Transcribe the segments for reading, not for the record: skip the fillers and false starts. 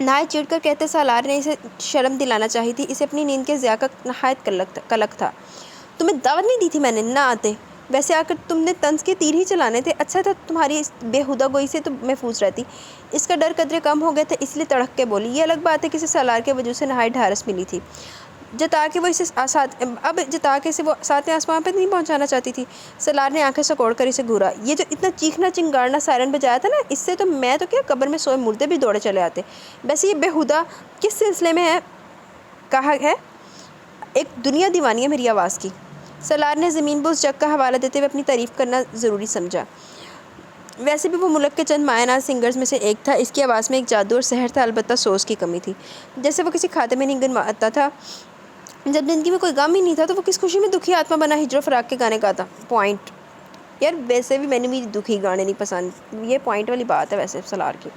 نہایت چڑ کر کہتے سالار نے اسے شرم دلانا چاہی تھی، اسے اپنی نیند کے ضیاع کا نہایت قلق تھا۔ تمہیں دعوت نہیں دی تھی میں نے، نہ آتے، ویسے آ کر تم نے طنز کے تیر ہی چلانے تھے، اچھا تھا تمہاری اس بےہودہ گوئی سے تو محفوظ رہتی۔ اس کا ڈر قدرے کم ہو گئے تھے، اس لیے تڑک کے بولی۔ یہ الگ بات ہے کہ اسے سالار کے وجود سے نہایت ڈھارس ملی تھی، جتا کہ وہ اسے وہ ساتویں آسمان پہ نہیں پہنچانا چاہتی تھی۔ سالار نے آنکھیں سکوڑ کر اسے گھورا۔ یہ جو اتنا چیخنا چنگاڑنا سائرن بجایا تھا نا، اس سے تو میں تو کیا قبر میں سوئے مردے بھی دوڑے چلے آتے۔ ویسے یہ بےہودہ کس سلسلے میں ہے کہا ہے؟ ایک دنیا دیوانی ہے میری آواز کی۔ سالار نے زمین بوس جگ کا حوالہ دیتے ہوئے اپنی تعریف کرنا ضروری سمجھا۔ ویسے بھی وہ ملک کے چند مایہ ناز سنگرز میں سے ایک تھا، اس کی آواز میں ایک جادو اور سحر تھا، البتہ سوز کی کمی تھی، جیسے وہ کسی کھاتے میں نہیں گنواتا تھا۔ جب زندگی میں کوئی غم ہی نہیں تھا تو وہ کس خوشی میں دکھی آتما بنا ہجر و فراق کے گانے گاتا۔ پوائنٹ یار، ویسے بھی میں نے بھی دکھی گانے نہیں پسند، یہ پوائنٹ والی بات ہے ویسے سالار کی۔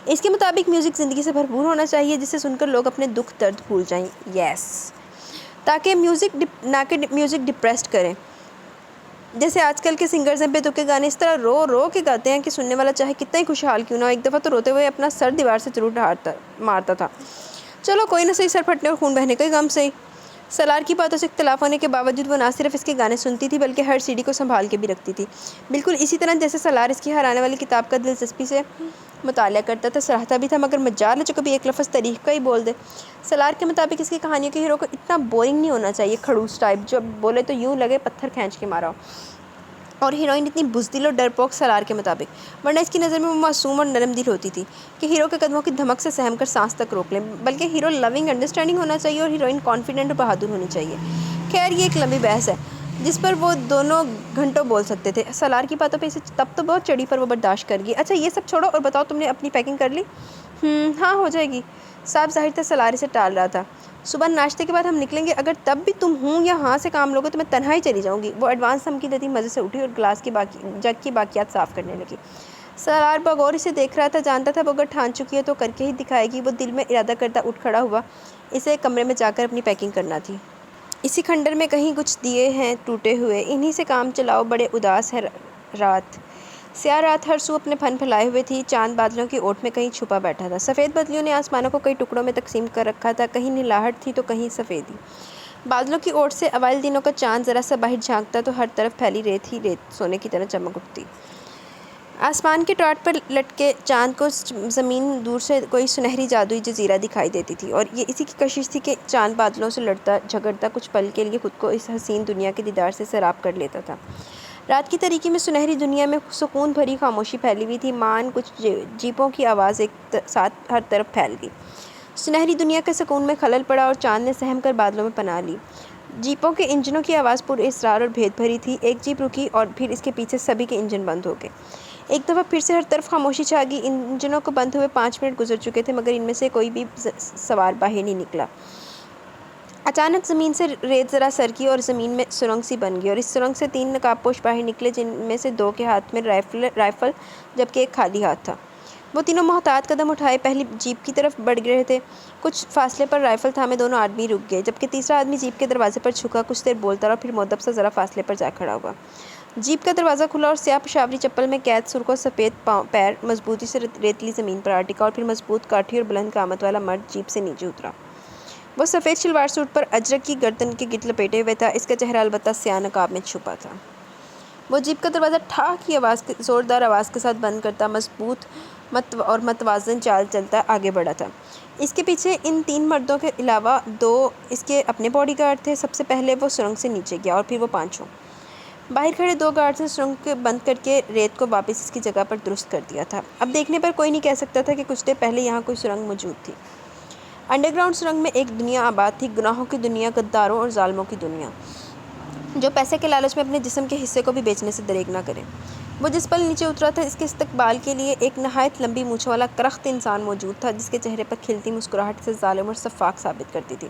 اس کے مطابق میوزک زندگی سے بھرپور ہونا چاہیے، جسے سن کر لوگ اپنے دکھ درد بھول جائیں۔ یس، تاکہ میوزک ڈپریسڈ کریں، جیسے آج کل کے سنگرز ہیں بے تک کے گانے اس طرح رو رو کے گاتے ہیں کہ سننے والا چاہے کتنا ہی خوشحال کیوں نہ ہو، ایک دفعہ تو روتے ہوئے اپنا سر دیوار سے ضرور مارتا تھا۔ چلو کوئی نہ، صحیح سر پھٹنے اور خون بہنے کا ہی غم صحیح۔ سالار کی باتوں سے اختلاف ہونے کے باوجود وہ نہ صرف اس کے گانے سنتی تھی بلکہ ہر سیڑھی کو سنبھال کے بھی رکھتی تھی، بالکل اسی طرح جیسے سالار اس کی حیرانے والی کتاب کا دلچسپی سے مطالعہ کرتا تھا، سراہتا بھی تھا، مگر مجال ہے جو کبھی ایک لفظ تاریخ کا ہی بول دے۔ سالار کے مطابق اس کی کہانیوں کے ہیرو کو اتنا بورنگ نہیں ہونا چاہیے، کھڑوس ٹائپ جو بولے تو یوں لگے پتھر کھینچ کے مارا ہو، اور ہیروئن اتنی بزدل اور ڈرپوک سالار کے مطابق، ورنہ اس کی نظر میں وہ معصوم اور نرم دل ہوتی تھی کہ ہیرو کے قدموں کی دھمک سے سہم کر سانس تک روک لیں، بلکہ ہیرو لونگ انڈرسٹینڈنگ ہونا چاہیے اور ہیروئن کانفیڈنٹ اور بہادر ہونی چاہیے۔ خیر، یہ ایک لمبی بحث ہے جس پر وہ دونوں گھنٹوں بول سکتے تھے۔ سالار کی باتوں پہ اسے تب تو بہت چڑھی پر وہ برداشت کر گئی۔ اچھا یہ سب چھوڑو اور بتاؤ، تم نے اپنی پیکنگ کر لی؟ ہاں ہو جائے گی۔ صاحب ظاہر تھا سالار اسے ٹال رہا تھا۔ صبح ناشتے کے بعد ہم نکلیں گے، اگر تب بھی تم ہوں یا ہاں سے کام لوگے تو میں تنہا ہی چلی جاؤں گی۔ وہ ایڈوانس دھمکی دیتی مزے سے اٹھی اور گلاس کی جگ کی باقیات صاف کرنے لگی۔ سالار بغور اسے دیکھ رہا تھا، جانتا تھا وہ اگر ٹھان چکی ہے تو کر کے ہی دکھائے گی۔ وہ دل میں ارادہ کرتا اٹھ کھڑا ہوا، اسے کمرے میں جا کر اپنی پیکنگ کرنا تھی۔ اسی کھنڈر میں کہیں کچھ دیے ہیں ٹوٹے ہوئے، انہی سے کام چلاؤ، بڑے اداس ہے رات۔ سیاہ رات ہر سو اپنے پھن پھیلائے ہوئے تھی، چاند بادلوں کی اوٹ میں کہیں چھپا بیٹھا تھا۔ سفید بادلوں نے آسمانوں کو کئی ٹکڑوں میں تقسیم کر رکھا تھا، کہیں نیلاہٹ تھی تو کہیں سفیدی۔ بادلوں کی اوٹ سے اوائل دنوں کا چاند ذرا سا باہر جھانکتا تو ہر طرف پھیلی ریت ہی ریت سونے کی طرح چمک اٹھتی۔ آسمان کے ٹاٹ پر لٹکے چاند کو زمین دور سے کوئی سنہری جادوئی جزیرہ دکھائی دیتی تھی، اور یہ اسی کی کشش تھی کہ چاند بادلوں سے لڑتا جھگڑتا کچھ پل کے لیے خود کو اس حسین دنیا کے دیدار سے سیراب کر لیتا تھا۔ رات کی تاریکی میں سنہری دنیا میں سکون بھری خاموشی پھیلی ہوئی تھی، مان کچھ جیپوں کی آواز ایک ساتھ ہر طرف پھیل گئی۔ سنہری دنیا کے سکون میں خلل پڑا اور چاند نے سہم کر بادلوں میں پناہ لی۔ جیپوں کے انجنوں کی آواز پر اسرار اور بھید بھری تھی، ایک جیپ رکی اور پھر اس کے پیچھے سبھی کے انجن بند ہو گئے۔ ایک دفعہ پھر سے ہر طرف خاموشی چھا گئی۔ انجنوں کو بند ہوئے 5 منٹ گزر چکے تھے، مگر ان میں سے کوئی بھی سوار باہر نہیں نکلا۔ اچانک زمین سے ریت ذرا سرکی اور زمین میں سرنگ سی بن گئی، اور اس سرنگ سے 3 نقاب پوش باہر نکلے، جن میں سے 2 کے ہاتھ میں رائفل جبکہ ایک خالی ہاتھ تھا۔ وہ تینوں محتاط قدم اٹھائے پہلی جیپ کی طرف بڑھ رہے تھے۔ کچھ فاصلے پر رائفل تھامے دونوں آدمی رک گئے، جبکہ تیسرا آدمی جیپ کے دروازے پر جھکا، کچھ دیر بولتا رہا، پھر مؤدب سا ذرا فاصلے پر جا کھڑا ہوا۔ جیپ کا دروازہ کھلا اور سیاہ پشاوری چپل میں قید سرخ و سفید پیر مضبوطی سے ریتلی زمین پر آ ٹکا، اور پھر مضبوط کاٹھی اور بلند قامت والا مرد جیپ سے نیچے اترا۔ وہ سفید شلوار سوٹ پر اجرک کی گردن کے گرد لپیٹے ہوئے تھا، اس کا چہرہ البتہ سیاہ نقاب میں چھپا تھا۔ وہ جیپ کا دروازہ ٹھا کی زوردار آواز کے ساتھ بند کرتا مضبوط اور متوازن چال چلتا آگے بڑھا تھا۔ اس کے پیچھے ان 3 مردوں کے علاوہ 2 اس کے اپنے باڈی گارڈ تھے۔ سب سے پہلے وہ سرنگ سے نیچے گیا اور پھر وہ پانچوں باہر کھڑے 2 گارڈز نے سرنگ کو بند کر کے ریت کو واپس اس کی جگہ پر درست کر دیا تھا۔ اب دیکھنے پر کوئی نہیں کہہ سکتا تھا کہ کچھ دیر پہلے یہاں کوئی سرنگ موجود تھی۔ انڈر گراؤنڈ سرنگ میں ایک دنیا آباد تھی، گناہوں کی دنیا، غداروں اور ظالموں کی دنیا، جو پیسے کے لالچ میں اپنے جسم کے حصے کو بھی بیچنے سے دریغ نہ کرے۔ وہ جس پل نیچے اترا تھا، اس کے استقبال کے لیے ایک نہایت لمبی مونچھوں والا کرخت انسان موجود تھا، جس کے چہرے پر کھلتی مسکراہٹ اسے ظالم اور سفاک ثابت کرتی تھی۔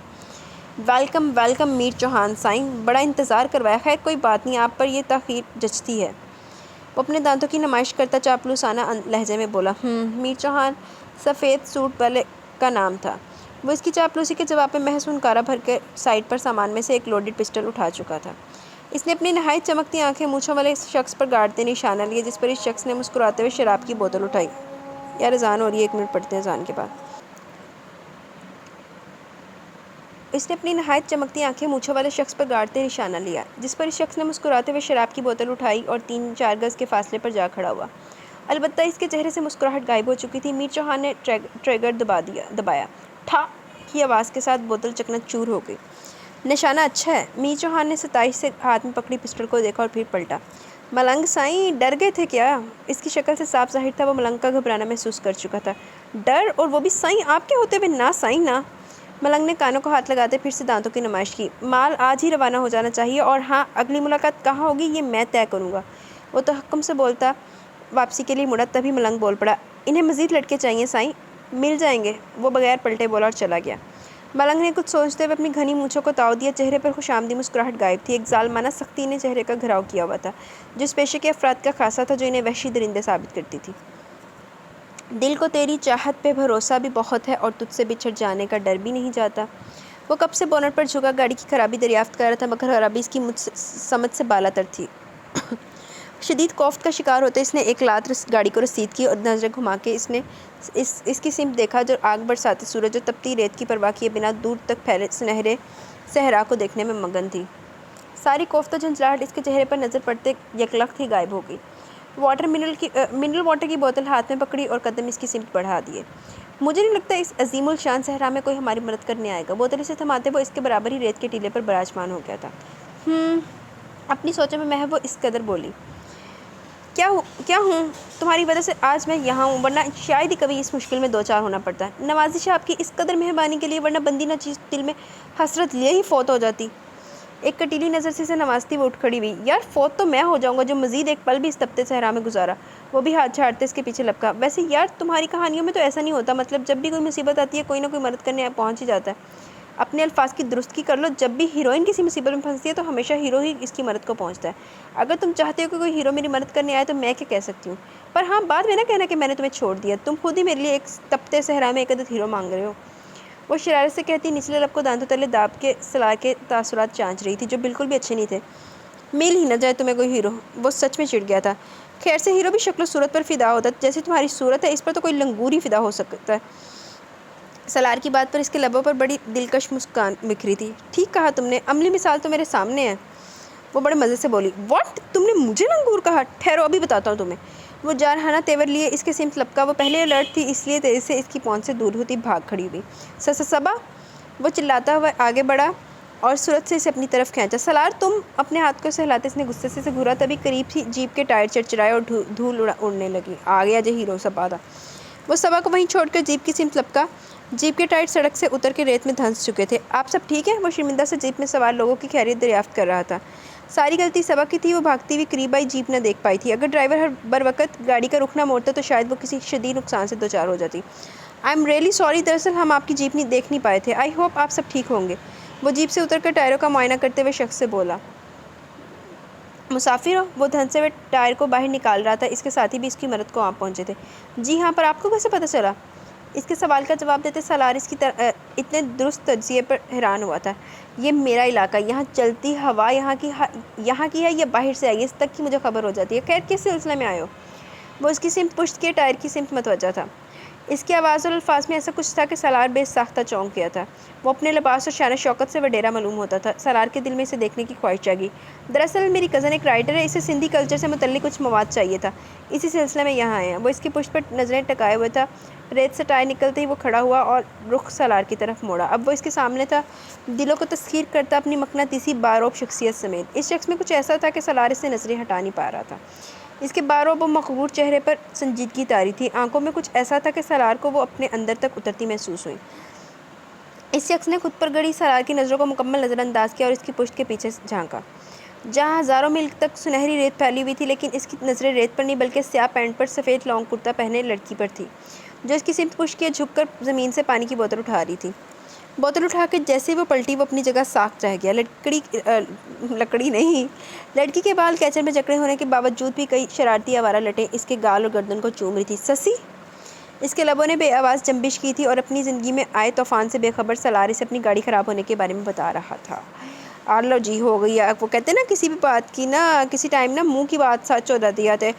ویلکم ویلکم میر چوہان سائیں، بڑا انتظار کروایا، خیر کوئی بات نہیں، آپ پر یہ تاخیر جچتی ہے۔ وہ اپنے دانتوں کی نمائش کرتا چاپلوسانہ لہجے میں بولا۔ میر چوہان سفید سوٹ والے کا نام تھا۔ وہ اس کی چاپلوسی کے جواب میں محض ہنکارا بھر کے سائڈ پر سامان میں سے ایک لوڈڈ پسٹل اٹھا چکا تھا۔ اس نے اپنی نہایت چمکتی آنکھیں مونچھوں والے شخص پر گاڑتے نشانہ لیا، جس پر اس شخص نے مسکراتے ہوئے شراب کی بوتل اٹھائی۔ یار اذان ہو رہی ہے، 1 منٹ پڑھتے ہیں اذان کے بعد۔ اس نے اپنی نہایت چمکتی آنکھیں مونچھوں والے شخص پر گاڑتے نشانہ لیا، جس پر اس شخص نے مسکراتے ہوئے شراب کی بوتل اٹھائی اور 3-4 گز کے فاصلے پر جا کھڑا ہوا۔ البتہ اس کے چہرے سے مسکراہٹ غائب ہو چکی تھی۔ میر چوہان نے ٹریگر دبایا۔ ٹھا کی آواز کے ساتھ بوتل چکنا چور ہو گئی۔ نشانہ اچھا ہے۔ میر چوہان نے ستائش سے ہاتھ میں پکڑی پسٹل کو دیکھا اور پھر پلٹا۔ ملنگ سائیں، ڈر گئے تھے کیا؟ اس کی شکل سے صاف ظاہر تھا وہ ملنگ کا گھبرانا محسوس کر چکا تھا۔ ڈر؟ اور وہ بھی سائیں آپ کے ہوتے ہوئے؟ نہ سائیں نہ۔ ملنگ نے کانوں کو ہاتھ لگاتے پھر سے دانتوں کی نمائش کی۔ مال آج ہی روانہ ہو جانا چاہیے، اور ہاں، اگلی ملاقات کہاں ہوگی یہ میں طے کروں گا۔ وہ تحکم سے بولتا واپسی کے لیے مڑا، تبھی ملنگ بول پڑا، انہیں مزید لڑکے چاہیے سائیں؟ مل جائیں گے۔ وہ بغیر پلٹے بولا اور چلا گیا۔ ملنگ نے کچھ سوچتے ہوئے اپنی گھنی مونچھوں کو تاؤ دیا۔ چہرے پر خوشامدی مسکراہٹ غائب تھی۔ ایک ظالمانہ سختی نے چہرے کا گھراؤ کیا ہوا تھا، جو اس پیشے کے افراد کا خاصہ تھا جو انہیں وحشی درندے ثابت کرتی تھی۔ دل کو تیری چاہت پہ بھروسہ بھی بہت ہے اور تجھ سے بچھڑ جانے کا ڈر بھی نہیں جاتا۔ وہ کب سے بونٹ پر جھکا گاڑی کی خرابی دریافت کر رہا تھا، مگر خرابی اس کی سمجھ سے بالا تر تھی۔ شدید کوفت کا شکار ہوتے اس نے ایک لات گاڑی کو رسید کی اور نظریں گھما کے اس نے اس کی سمت دیکھا جو آگ برساتے سورج اور تپتی ریت کی پرواہ کیے بنا دور تک پھیلے سنہرے صحرا کو دیکھنے میں مگن تھی۔ ساری کوفت و جھنجھلاہٹ اس کے چہرے پر نظر پڑتے یکلخت ہی غائب ہو گئی۔ منرل واٹر کی بوتل ہاتھ میں پکڑی اور قدم اس کی سمت بڑھا دیے۔ مجھے نہیں لگتا اس عظیم الشان صحرا میں کوئی ہماری مدد کرنے آئے گا۔ بوتل اسے تھماتے وہ اس کے برابر ہی ریت کے ٹیلے پر براجمان ہو گیا تھا۔ اپنی سوچوں میں محو وہ اس قدر بولی، کیا ہوں؟ تمہاری وجہ سے آج میں یہاں ہوں، ورنہ شاید ہی کبھی اس مشکل میں دو چار ہونا پڑتا ہے۔ نوازش ہے آپ کی اس قدر مہربانی کے لیے، ورنہ بندی نہ چیز دل میں حسرت لیے ہی فوت ہو جاتی۔ ایک کٹیلی نظر سے اسے نوازتی وہ اٹھ کھڑی ہوئی۔ یار فوت تو میں ہو جاؤں گا جو مزید ایک پل بھی اس تپتے صحرا میں گزارا۔ وہ بھی ہاتھ جھاڑتے اس کے پیچھے لپکا۔ ویسے یار تمہاری کہانیوں میں تو ایسا نہیں ہوتا، مطلب جب بھی کوئی مصیبت آتی ہے کوئی نہ کوئی مدد کرنے پہنچ ہی جاتا ہے۔ اپنے الفاظ کی درستگی کر لو، جب بھی ہیروئن کسی مصیبت میں پھنستی ہے تو ہمیشہ ہیرو ہی اس کی مدد کو پہنچتا ہے۔ اگر تم چاہتے ہو کہ کوئی ہیرو میری مدد کرنے آئے تو میں کیا کہہ سکتی ہوں؟ پر ہاں، بعد میں نہ کہنا کہ میں نے تمہیں چھوڑ دیا، تم خود ہی میرے لیے ایک تپتے صحرا میں ایک عدد ہیرو مانگ رہے ہو۔ وہ شرارت سے کہتی نچلے لب کو دانتوں تلے داب کے سلار کے تاثرات چانچ رہی تھی جو بالکل بھی اچھے نہیں تھے۔ مل ہی نہ جائے تمہیں کوئی ہیرو۔ وہ سچ میں چڑ گیا تھا۔ خیر سے ہیرو بھی شکل و صورت پر فدا ہوتا، جیسی تمہاری صورت ہے اس پر تو کوئی لنگور ہی فدا ہو سکتا ہے۔ سلار کی بات پر اس کے لبوں پر بڑی دلکش مسکان بکھری تھی۔ ٹھیک کہا تم نے، عملی مثال تو میرے سامنے ہے۔ وہ بڑے مزے سے بولی، واٹ؟ تم نے مجھے لنگور کہا؟ ٹھہرو ابھی بتاتا ہوں تمہیں۔ وہ جارحانہ تیور لیے اس کے سمت لپکا۔ وہ پہلے الرٹ تھی اس لیے تیزی سے اس کی پہنچ سے دور ہوتی بھاگ کھڑی ہوئی۔ سبا! وہ چلاتا ہوا آگے بڑھا اور صورت سے اسے اپنی طرف کھینچا۔ سلار تم! اپنے ہاتھ کو سہلاتے اس نے غصے سے اسے گھورا، تبھی قریب تھی جیپ کے ٹائر چرچرائے اور دھول اڑنے لگی۔ آ گیا جو ہیرو سبا تھا۔ وہ سبا کو وہیں چھوڑ کر جیپ کی سمت لپکا۔ جیپ کے ٹائر سڑک سے اتر کے ریت میں دھنس چکے تھے۔ آپ سب ٹھیک ہیں؟ وہ شرمندہ سے جیپ میں سوار لوگوں کی خیریت دریافت کر رہا تھا۔ ساری غلطی سبا کی تھی، وہ بھاگتی ہوئی قریب آئی، جیپ نہ دیکھ پائی تھی۔ اگر ڈرائیور ہر بروقت گاڑی کا رخ نہ موڑتا تو شاید وہ کسی شدید نقصان سے دوچار ہو جاتی۔ آئی ایم ریئلی سوری، دراصل ہم آپ کی جیپ دیکھ نہیں پائے تھے۔ آئی ہوپ آپ سب ٹھیک ہوں گے۔ وہ جیپ سے اتر کر ٹائروں کا معائنہ کرتے ہوئے شخص سے بولا۔ مسافر ہو؟ وہ دھنسے ہوئے ٹائر کو باہر نکال رہا تھا۔ اس کے ساتھی بھی اس کی مدد کو آ پہنچے تھے۔ جی ہاں، پر آپ کو کیسے پتہ چلا؟ اس کے سوال کا جواب دیتے سالار اس کی اتنے درست تجزیے پر حیران ہوا تھا۔ یہ میرا علاقہ، یہاں چلتی ہوا یہاں کی ہے یا باہر سے آئی ہے، اس تک کی مجھے خبر ہو جاتی ہے۔ خیر کس سلسلے میں آئے ہو؟ وہ اس کی سمت پشت کے ٹائر کی سمت متوجہ تھا۔ اس کی آواز اور الفاظ میں ایسا کچھ تھا کہ سالار بے ساختہ چونک گیا تھا۔ وہ اپنے لباس اور شان و شوکت سے وڈیرا معلوم ہوتا تھا۔ سالار کے دل میں اسے دیکھنے کی خواہش جاگی۔ دراصل میری کزن ایک رائٹر ہے، اسے سندھی کلچر سے متعلق کچھ مواد چاہیے تھا، اسی سلسلے میں یہاں آئے ہیں۔ وہ اس کی پشت پر نظریں ٹکائے ہوئے تھا۔ ریت سے ٹائر نکلتے ہی وہ کھڑا ہوا اور رخ سالار کی طرف موڑا۔ اب وہ اس کے سامنے تھا، دلوں کو تسخیر کرتا اپنی مقناطیسی باروب شخصیت سمیت۔ اس شخص میں کچھ ایسا تھا کہ سالار اس سے نظریں ہٹا نہیں پا رہا تھا۔ اس کے باروب و مغرور چہرے پر سنجیدگی طاری تھی، آنکھوں میں کچھ ایسا تھا کہ سالار کو وہ اپنے اندر تک اترتی محسوس ہوئی۔ اس شخص نے خود پر گڑی سالار کی نظروں کو مکمل نظر انداز کیا اور اس کی پشت کے پیچھے جھانکا، جہاں ہزاروں میل تک سنہری ریت پھیلی ہوئی تھی، لیکن اس کی نظریں ریت پر نہیں بلکہ سیاہ پینٹ پر سفید لانگ کرتا پہنے لڑکی پر تھی، جو اس کی سمت پشت کیے جھک کر زمین سے پانی کی بوتل اٹھا رہی تھی۔ بوتل اٹھا کے جیسے وہ پلٹی وہ اپنی جگہ ساکھ رہ گیا۔ لڑکی کے بال کیچر میں جکڑے ہونے کے باوجود بھی کئی شرارتی آوارہ لٹیں اس کے گال اور گردن کو چوم رہی تھی۔ سسی! اس کے لبوں نے بے آواز جنبش کی تھی اور اپنی زندگی میں آئے طوفان سے بے خبر سالار اسے اپنی گاڑی خراب ہونے کے بارے میں بتا رہا تھا۔ آلو جی ہو گئی، وہ کہتے ہیں نا کسی بھی بات کی نا کسی ٹائم نا منہ کی بات سچ ہو جاتی ہے۔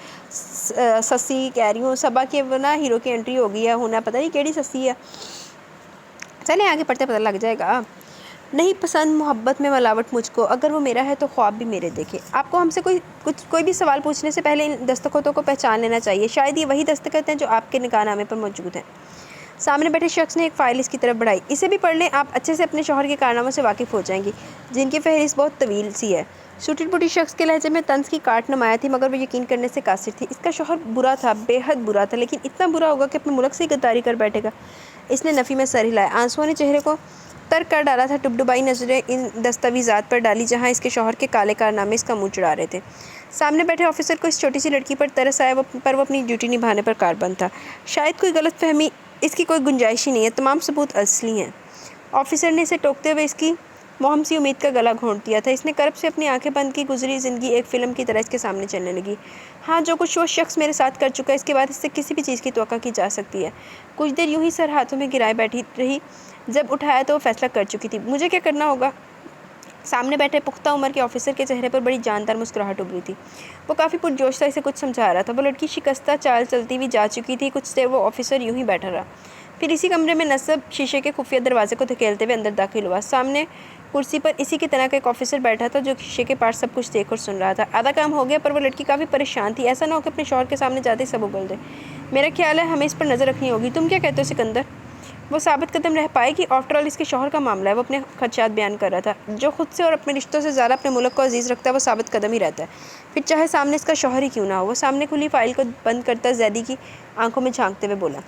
سسی کہہ رہی ہوں سبا کے نا ہیرو کی انٹری ہو گئی ہے، ہونا پتہ نہیں کیڑی سسی ہے۔ چلیں آگے پڑھتے پتہ لگ جائے گا۔ نہیں پسند محبت میں ملاوٹ مجھ کو، اگر وہ میرا ہے تو خواب بھی میرے دیکھے۔ آپ کو ہم سے کوئی بھی سوال پوچھنے سے پہلے ان دستخطوں کو پہچان لینا چاہیے، شاید یہ وہی دستخط ہیں جو آپ کے نکاح نامے پر موجود ہیں۔ سامنے بیٹھے شخص نے ایک فائل اس کی طرف بڑھائی۔ اسے بھی پڑھ لیں، آپ اچھے سے اپنے شوہر کے کارناموں سے واقف ہو جائیں گی، جن کی فہرست بہت طویل سی ہے۔ سوٹی پوٹی شخص کے لہجے میں طنز کی کاٹ نمایاں تھی، مگر وہ یقین کرنے سے قاصر تھی۔ اس کا شوہر برا تھا، بے حد برا تھا، لیکن اتنا برا ہوگا کہ اپنے ملک سے ہی غداری کر بیٹھے گا۔ اس نے نفی میں سر ہلایا، آنسوؤں نے چہرے کو تر کر ڈالا تھا، ڈبڈبائی نظریں ان دستاویزات پر ڈالی جہاں اس کے شوہر کے کالے کارنامے اس کا منہ چڑھا رہے تھے۔ سامنے بیٹھے آفیسر کو اس چھوٹی سی لڑکی پر ترس آیا، پر وہ اپنی ڈیوٹی نبھانے پر کاربند تھا۔ شاید کوئی غلط فہمی، اس کی کوئی گنجائش ہی نہیں ہے، تمام ثبوت اصلی ہیں۔ آفیسر نے اسے ٹوکتے ہوئے اس کی مہم سی امید کا گلا گھونٹ دیا تھا۔ اس نے کرب سے اپنی آنکھیں بند کی، گزری زندگی ایک فلم کی طرح اس کے سامنے چلنے لگی۔ ہاں، جو کچھ وہ شخص میرے ساتھ کر چکا ہے، اس کے بعد اس سے کسی بھی چیز کی توقع کی جا سکتی ہے۔ کچھ دیر یوں ہی سر ہاتھوں میں گرائے بیٹھی رہی، جب اٹھایا تو وہ فیصلہ کر چکی تھی۔ مجھے کیا کرنا ہوگا؟ سامنے بیٹھے پختہ عمر کے آفیسر کے چہرے پر بڑی جاندار مسکراہٹ ابھری تھی۔ وہ کافی پرجوش تھا، اسے کچھ سمجھا رہا تھا۔ وہ لڑکی شکستہ چال چلتی ہوئی جا چکی تھی۔ کچھ دیر وہ آفیسر یوں ہی بیٹھا رہا، پھر اسی کمرے میں نصب شیشے کے خفیہ دروازے کو دھکیلتے ہوئے اندر داخل ہوا۔ سامنے کرسی پر اسی کی طرح کا ایک آفیسر بیٹھا تھا، جو شیشے کے پاس سب کچھ دیکھ اور سن رہا تھا۔ آدھا کام ہو گیا، پر وہ لڑکی کافی پریشان تھی، ایسا نہ ہو کہ اپنے شوہر کے سامنے جاتے ہی سب اگل دے۔ میرا خیال ہے ہمیں اس پر نظر رکھنی ہوگی، تم کیا کہتے ہو سکندر؟ وہ ثابت قدم رہ پائے گی؟ آفٹر آل اس کے شوہر کا معاملہ ہے، وہ اپنے خدشات بیان کر رہا تھا۔ جو خود سے اور اپنے رشتوں سے زیادہ اپنے ملک کو عزیز رکھتا ہے، وہ ثابت قدم ہی رہتا ہے، پھر چاہے سامنے اس کا شوہر ہی کیوں نہ ہو۔ وہ سامنے کھلی فائل کو بند کرتا زیدی کی آنکھوں میں جھانکتے ہوئے بولا۔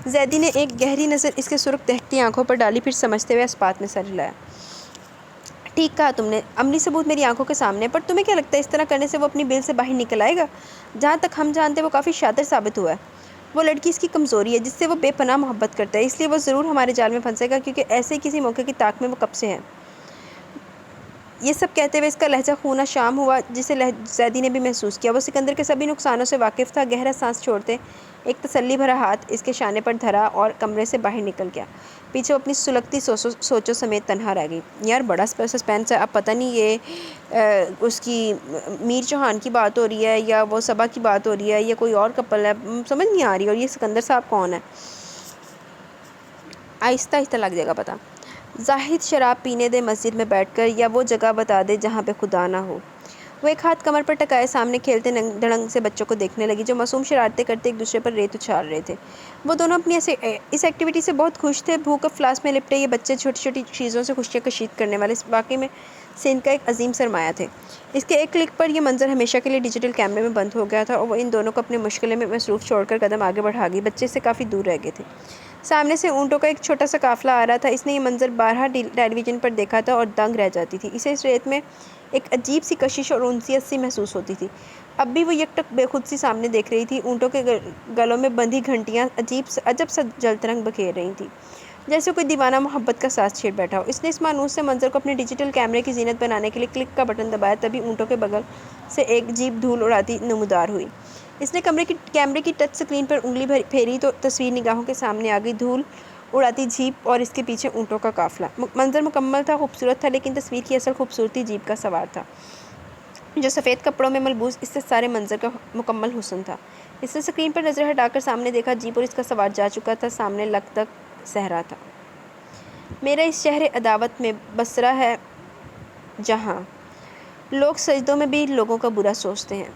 زیدی نے ایک گہری نظر اس کے سرخ دہکتی آنکھوں پر ڈالی، پھر سمجھتے ہوئے اسپات میں سر ہلایا۔ ٹھیک کہا تم نے، عملی ثبوت میری آنکھوں کے سامنے، پر تمہیں کیا لگتا ہے اس طرح کرنے سے وہ اپنی بل سے باہر نکل آئے گا؟ جہاں تک ہم جانتے ہیں وہ کافی شاطر ثابت ہوا ہے۔ وہ لڑکی اس کی کمزوری ہے، جس سے وہ بے پناہ محبت کرتا ہے، اس لیے وہ ضرور ہمارے جال میں پھنسے گا، کیونکہ ایسے ہی کسی موقع کی طاق میں وہ کب سے ہے۔ یہ سب کہتے ہوئے اس کا لہجہ خونہ شام ہوا، جسے زیدی نے بھی محسوس کیا۔ وہ سکندر کے سبھی نقصانوں سے واقف تھا۔ گہرا سانس چھوڑتے ایک تسلی بھرا ہاتھ اس کے شانے پر دھرا اور کمرے سے باہر نکل گیا۔ پیچھے وہ اپنی سلگتی سوچوں سمیت تنہا رہ گئی۔ یار بڑا سسپینس ہے، اب پتہ نہیں یہ اس کی میر چوہان کی بات ہو رہی ہے یا وہ صبا کی بات ہو رہی ہے یا کوئی اور کپل ہے، سمجھ نہیں آ رہی، اور یہ سکندر صاحب کون ہے؟ آہستہ آہستہ لگ جائے گا پتہ۔ زاہد شراب پینے دے مسجد میں بیٹھ کر، یا وہ جگہ بتا دے جہاں پہ خدا نہ ہو۔ وہ ایک ہاتھ کمر پر ٹکائے سامنے کھیلتے دھڑنگ سے بچوں کو دیکھنے لگی، جو معصوم شرارتیں کرتے ایک دوسرے پر ریت اچھال رہے تھے۔ وہ دونوں اپنی اس ایکٹیویٹی سے بہت خوش تھے۔ بھوک افلاس میں لپٹے یہ بچے چھوٹی چھوٹی چیزوں سے خوشیاں کشید کرنے والے اس واقعے میں سے ان کا ایک عظیم سرمایہ تھے۔ اس کے ایک کلک پر یہ منظر ہمیشہ کے لیے ڈیجیٹل کیمرے میں بند ہو گیا تھا، اور وہ ان دونوں کو اپنے مشغلے میں مصروف چھوڑ کر قدم آگے بڑھا گئی۔ بچے سے کافی دور رہ گئے تھے۔ سامنے سے اونٹوں کا ایک چھوٹا سا قافلہ آ رہا تھا۔ اس نے یہ منظر بارہا ٹیلی ویژن پر دیکھا تھا اور دنگ رہ جاتی تھی۔ اسے اس ریت میں ایک عجیب سی کشش اور انسیت سی محسوس ہوتی تھی۔ اب بھی وہ یکٹک بے خود سی سامنے دیکھ رہی تھی۔ اونٹوں کے گلوں میں بندھی گھنٹیاں عجب سا جلت رنگ بکھیر رہی تھیں، جیسے کوئی دیوانہ محبت کا ساز چھیڑ بیٹھا ہو۔ اس نے اس مانوس سے منظر کو اپنے ڈیجیٹل کیمرے کی زینت بنانے کے لیے کلک کا بٹن دبایا، تبھی اونٹوں کے بغل سے ایک جیپ دھول اڑاتی نمودار ہوئی۔ اس نے کیمرے کی ٹچ سکرین پر انگلی پھیری تو تصویر نگاہوں کے سامنے آ گئی۔ دھول اڑاتی جیپ اور اس کے پیچھے اونٹوں کا قافلہ۔ منظر مکمل تھا، خوبصورت تھا، لیکن تصویر کی اصل خوبصورتی جیپ کا سوار تھا، جو سفید کپڑوں میں ملبوس اس سے سارے منظر کا مکمل حسن تھا۔ اس نے سکرین پر نظر ہٹا کر سامنے دیکھا، جیپ اور اس کا سوار جا چکا تھا، سامنے لگتگ صحرا تھا۔ میرا اس شہر عداوت میں بسرا ہے، جہاں لوگ سجدوں میں بھی لوگوں کا برا سوچتے ہیں۔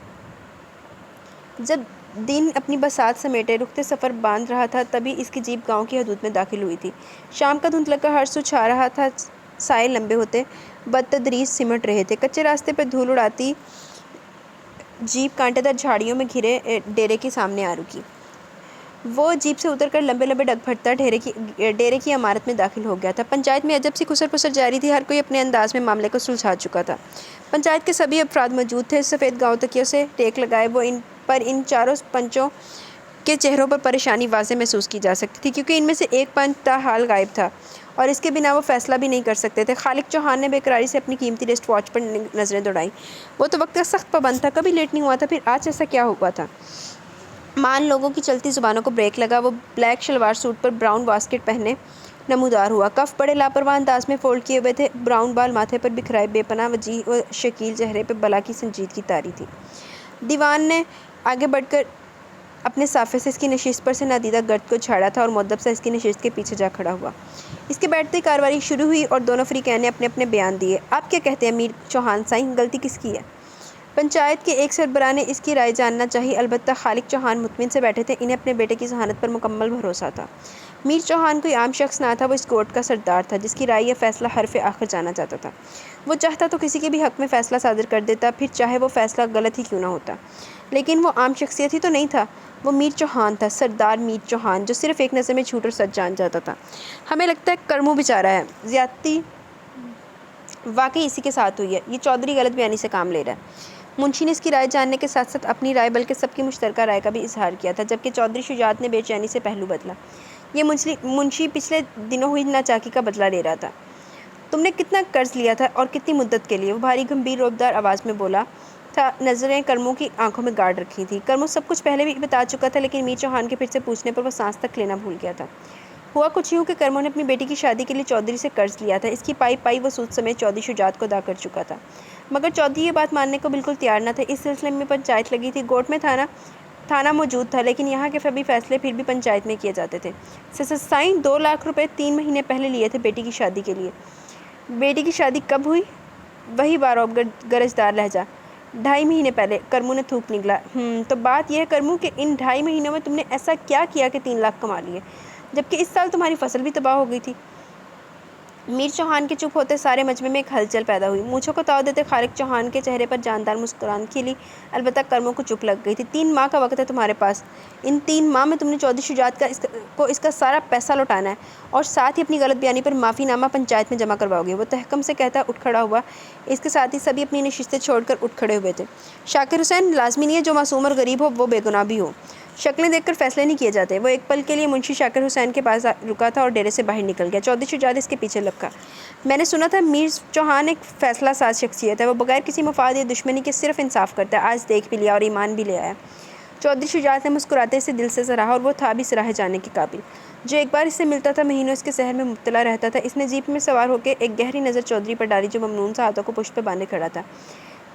جب دن اپنی بساط سمیٹے رختے سفر باندھ رہا تھا، تبھی اس کی جیپ گاؤں کی حدود میں داخل ہوئی تھی۔ شام کا دھندلکا ہر سو چھا رہا تھا، سائے لمبے ہوتے بتدریج سمٹ رہے تھے۔ کچے راستے پر دھول اڑاتی جیپ کانٹے دار جھاڑیوں میں گھرے ڈیرے کے سامنے آ رکی۔ وہ جیپ سے اتر کر لمبے لمبے ڈگ پھٹتا ڈیرے کی عمارت میں داخل ہو گیا تھا۔ پنچایت میں عجب سی کسر پسر جاری تھی، ہر کوئی اپنے انداز میں معاملے کو سلجھا چکا تھا۔ پنچایت کے سبھی افراد موجود تھے، سفید گاؤں تکیوں سے ٹیک لگائے وہ ان چاروں پنچوں کے چہروں پر پریشانی واضح محسوس کی جا سکتی تھی، کیونکہ ان میں سے ایک پنچ تاحال غائب تھا اور اس کے بنا وہ فیصلہ بھی نہیں کر سکتے تھے۔ خالق چوہان نے بے قراری سے اپنی قیمتی ریسٹ واچ پر نظریں دوڑائیں۔ وہ تو وقت کا سخت پابند تھا، کبھی لیٹ نہیں ہوا تھا، پھر آج ایسا کیا ہوا تھا؟ مان لوگوں کی چلتی زبانوں کو بریک لگا۔ وہ بلیک شلوار سوٹ پر براؤن واسکٹ پہنے نمودار ہوا۔ کف بڑے لاپرواہ انداز میں فولڈ کیے ہوئے تھے، براؤن بال ماتھے پر بکھرائے، بے پناہ وجیح و شکیل چہرے پہ بلا کی سنجیدگی طاری تھی۔ دیوان نے آگے بڑھ کر اپنے صافے سے اس کی نشست پر سے نادیدہ گرد کو جھاڑا تھا اور مؤدب سا اس کی نشست کے پیچھے جا کھڑا ہوا۔ اس کے بیٹھتے ہی کارروائی شروع ہوئی اور دونوں فریقین نے اپنے اپنے بیان دیے۔ آپ کیا کہتے ہیں میر چوہان سائیں، غلطی کس کی ہے؟ پنچایت کے ایک سربراہ نے اس کی رائے جاننا چاہی۔ البتہ خالق چوہان مطمئن سے بیٹھے تھے، انہیں اپنے بیٹے کی ذہانت پر مکمل بھروسہ تھا۔ میر چوہان کوئی عام شخص نہ تھا، وہ اس گوٹھ کا سردار تھا جس کی رائے یا فیصلہ حرف آخر جانا جاتا تھا۔ وہ چاہتا تو کسی کے بھی حق میں فیصلہ صادر کر دیتا، پھر چاہے وہ فیصلہ غلط ہی کیوں نہ ہوتا، لیکن وہ عام شخصیت ہی تو نہیں تھا، وہ میر چوہان تھا، سردار میر چوہان، جو صرف ایک نظر میں جھوٹ اور سچ جان جاتا تھا۔ ہمیں لگتا ہے کرمو بیچارہ ہے، زیادتی واقعی اسی کے ساتھ ہوئی ہے، یہ چودھری غلط بیانی سے کام لے رہا ہے۔ منشی نے اس کی رائے جاننے کے ساتھ ساتھ اپنی رائے بلکہ سب کی مشترکہ رائے کا بھی اظہار کیا تھا، جبکہ چودھری شجاعت نے بے چینی سے پہلو بدلا۔ یہ منشی پچھلے دنوں ہوئی ناچاکی کا بدلہ لے رہا تھا۔ تم نے کتنا قرض لیا تھا اور کتنی مدت کے لیے؟ وہ بھاری گمبھیر روبدار آواز میں بولا تھا، نظریں کرمو کی آنکھوں میں گاڑ رکھی تھی۔ کرمو سب کچھ پہلے بھی بتا چکا تھا، لیکن میر چوہان کے پھر سے پوچھنے پر وہ سانس تک لینا بھول گیا تھا۔ ہوا کچھ یوں کہ کرمو نے اپنی بیٹی کی شادی کے لیے چودھری سے قرض لیا تھا، اس کی پائی پائی وہ سود سمیت چودھری شجاعت کو ادا کر چکا تھا، مگر چودھری یہ بات ماننے کو بالکل تیار نہ تھے۔ اس سلسلے میں پنچایت لگی تھی، گوٹھ میں تھانہ موجود تھا، لیکن یہاں کے سبھی فیصلے پھر بھی پنچایت میں کیے جاتے تھے۔ سائیں 2 لاکھ روپے 3 مہینے پہلے لیے تھے بیٹی کی شادی کے لیے۔ بیٹی کی شادی کب ہوئی؟ وہی باروب گرجدار لہجہ، 2.5 مہینے پہلے۔ کرمو نے تھوک نگلا۔ تو بات یہ ہے کرمو کہ ان 2.5 مہینوں میں تم نے ایسا کیا کیا کہ 3 لاکھ کما لیے، جبکہ اس سال تمہاری فصل بھی تباہ ہو گئی تھی؟ میر چوہان کے چپ ہوتے سارے مجمع میں ایک ہلچل پیدا ہوئی۔ مونچھوں کو تاؤ دیتے خالق چوہان کے چہرے پر جاندار مسکراہٹ کھلی، البتہ کرمو کو چپ لگ گئی تھی۔ 3 ماہ کا وقت ہے تمہارے پاس، ان 3 ماہ میں تم نے چودھری شجاعت کو اس کا سارا پیسہ لوٹانا ہے، اور ساتھ ہی اپنی غلط بیانی پر معافی نامہ پنچایت میں جمع کرواؤ گے۔ وہ تحکم سے کہتا اٹھ کھڑا ہوا، اس کے ساتھ ہی سبھی اپنی نشستیں چھوڑ کر اٹھ کھڑے ہوئے تھے۔ شاکر حسین، لازمی نہیں ہے جو معصوم اور غریب ہو وہ بے گناہ بھی ہو، شکلیں دیکھ کر فیصلے نہیں کیے جاتے۔ وہ ایک پل کے لیے منشی شاکر حسین کے پاس رکا تھا اور ڈیرے سے باہر نکل گیا۔ چودھری شجاعت اس کے پیچھے لپکا۔ میں نے سنا تھا میر چوہان ایک فیصلہ ساز شخصیت ہے، وہ بغیر کسی مفاد یا دشمنی کے صرف انصاف کرتا ہے، آج دیکھ بھی لیا اور ایمان بھی لے آیا۔ چودھری شجاعت نے مسکراتے اسے دل سے سراہا، اور وہ تھا بھی سراہے جانے کے قابل۔ جو ایک بار اس سے ملتا تھا مہینوں اس کے سحر میں مبتلا رہتا تھا۔ اس نے جیپ میں سوار ہو کے ایک گہری نظر چودھری پر ڈالی جو ممنون سا ہاتھوں کو پشت پہ باندھے کھڑا تھا۔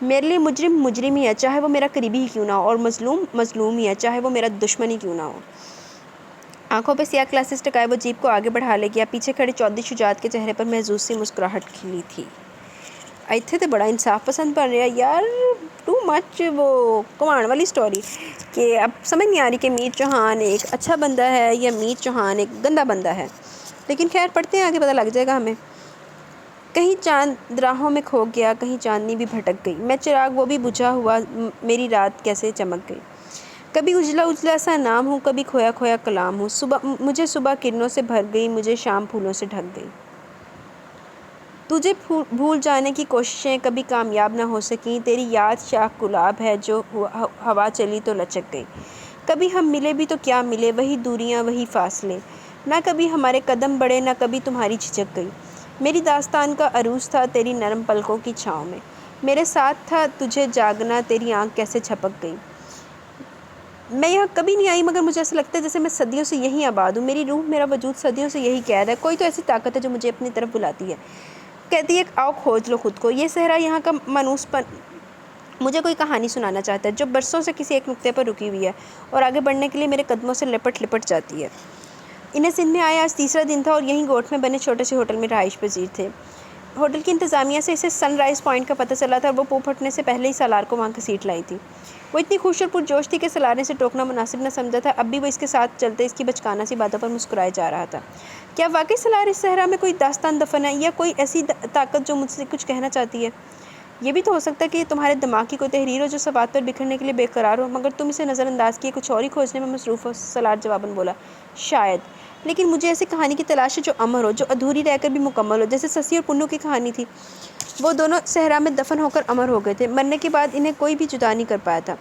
میرے لیے مجرم مجرم ہی ہے، چاہے وہ میرا قریبی ہی کیوں نہ ہو، اور مظلوم مظلوم ہی ہے، چاہے وہ میرا دشمن ہی کیوں نہ ہو۔ آنکھوں پہ سیاہ گلاسز ٹکائے وہ جیپ کو آگے بڑھا لے گیا۔ پیچھے کھڑے چودھری شجاعت کے چہرے پر محظوظ سی مسکراہٹ کھلی تھی۔ ایتھے تے بڑا انصاف پسند بن رہا یار، ٹو مچ وہ کمانڈ والی سٹوری، کہ اب سمجھ نہیں آ رہی کہ میر چوہان ایک اچھا بندہ ہے یا میر چوہان ایک گندا بندہ ہے، لیکن خیر پڑھتے ہیں آگے پتہ لگ جائے گا ہمیں۔ کہیں چاند راہوں میں کھو گیا، کہیں چاندنی بھی بھٹک گئی، میں چراغ وہ بھی بجھا ہوا، میری رات کیسے چمک گئی۔ کبھی اجلا اجلا سا نام ہوں، کبھی کھویا کھویا کلام ہوں، مجھے صبح کرنوں سے بھر گئی، مجھے شام پھولوں سے ڈھک گئی۔ تجھے بھول جانے کی کوششیں کبھی کامیاب نہ ہو سکیں، تیری یاد شاخ گلاب ہے جو ہوا چلی تو لچک گئی۔ کبھی ہم ملے بھی تو کیا ملے، وہی دوریاں وہی فاصلے، نہ کبھی ہمارے قدم بڑھے نہ کبھی تمہاری جھجک گئی۔ میری داستان کا عروج تھا تیری نرم پلکوں کی چھاؤں میں، میرے ساتھ تھا تجھے جاگنا، تیری آنکھ کیسے جھپک گئی۔ میں یہاں کبھی نہیں آئی مگر مجھے ایسا لگتا ہے جیسے میں صدیوں سے یہیں آباد ہوں، میری روح میرا وجود صدیوں سے یہی قید ہے۔ کوئی تو ایسی طاقت ہے جو مجھے اپنی طرف بلاتی ہے، کہتی ہے آؤ کھوج لو خود کو۔ یہ صحرا یہاں کا مانوس پن مجھے کوئی کہانی سنانا چاہتا ہے جو برسوں سے کسی ایک نقطے پر رکی ہوئی ہے اور آگے بڑھنے کے لیے میرے قدموں سے لپٹ لپٹ جاتی ہے۔ انہیں سندھ میں آیا آج 3را دن تھا اور یہیں گوٹھ میں بنے چھوٹے سے ہوٹل میں رہائش پذیر تھے۔ ہوٹل کی انتظامیہ سے اسے سن رائز پوائنٹ کا پتہ چلا تھا اور وہ پو پھٹنے سے پہلے ہی سالار کو وہاں گھسیٹ لائی تھی۔ وہ اتنی خوش اور پرجوش تھی کہ سالار نے اسے ٹوکنا مناسب نہ سمجھا تھا، اب بھی وہ اس کے ساتھ چلتے اس کی بچکانہ سی باتوں پر مسکرائے جا رہا تھا۔ کیا واقعی سالار اس صحرا میں کوئی داستان دفن ہے، یا کوئی ایسی طاقت جو مجھ سے کچھ کہنا چاہتی ہے؟ یہ بھی تو ہو سکتا ہے کہ یہ تمہارے دماغ کی کوئی تحریر ہو جو سوات پر بکھرنے کے لیے بے قرار ہو، مگر تم اسے نظر انداز کیے کچھ اور ہی کھوجنے میں مصروف ہو۔ سالار جواباً بولا، شاید، لیکن مجھے ایسی کہانی کی تلاش ہے جو امر ہو، جو ادھوری رہ کر بھی مکمل ہو، جیسے سسی اور پنو کی کہانی تھی۔ وہ دونوں صحرا میں دفن ہو کر امر ہو گئے تھے، مرنے کے بعد انہیں کوئی بھی جدا نہیں کر پایا تھا۔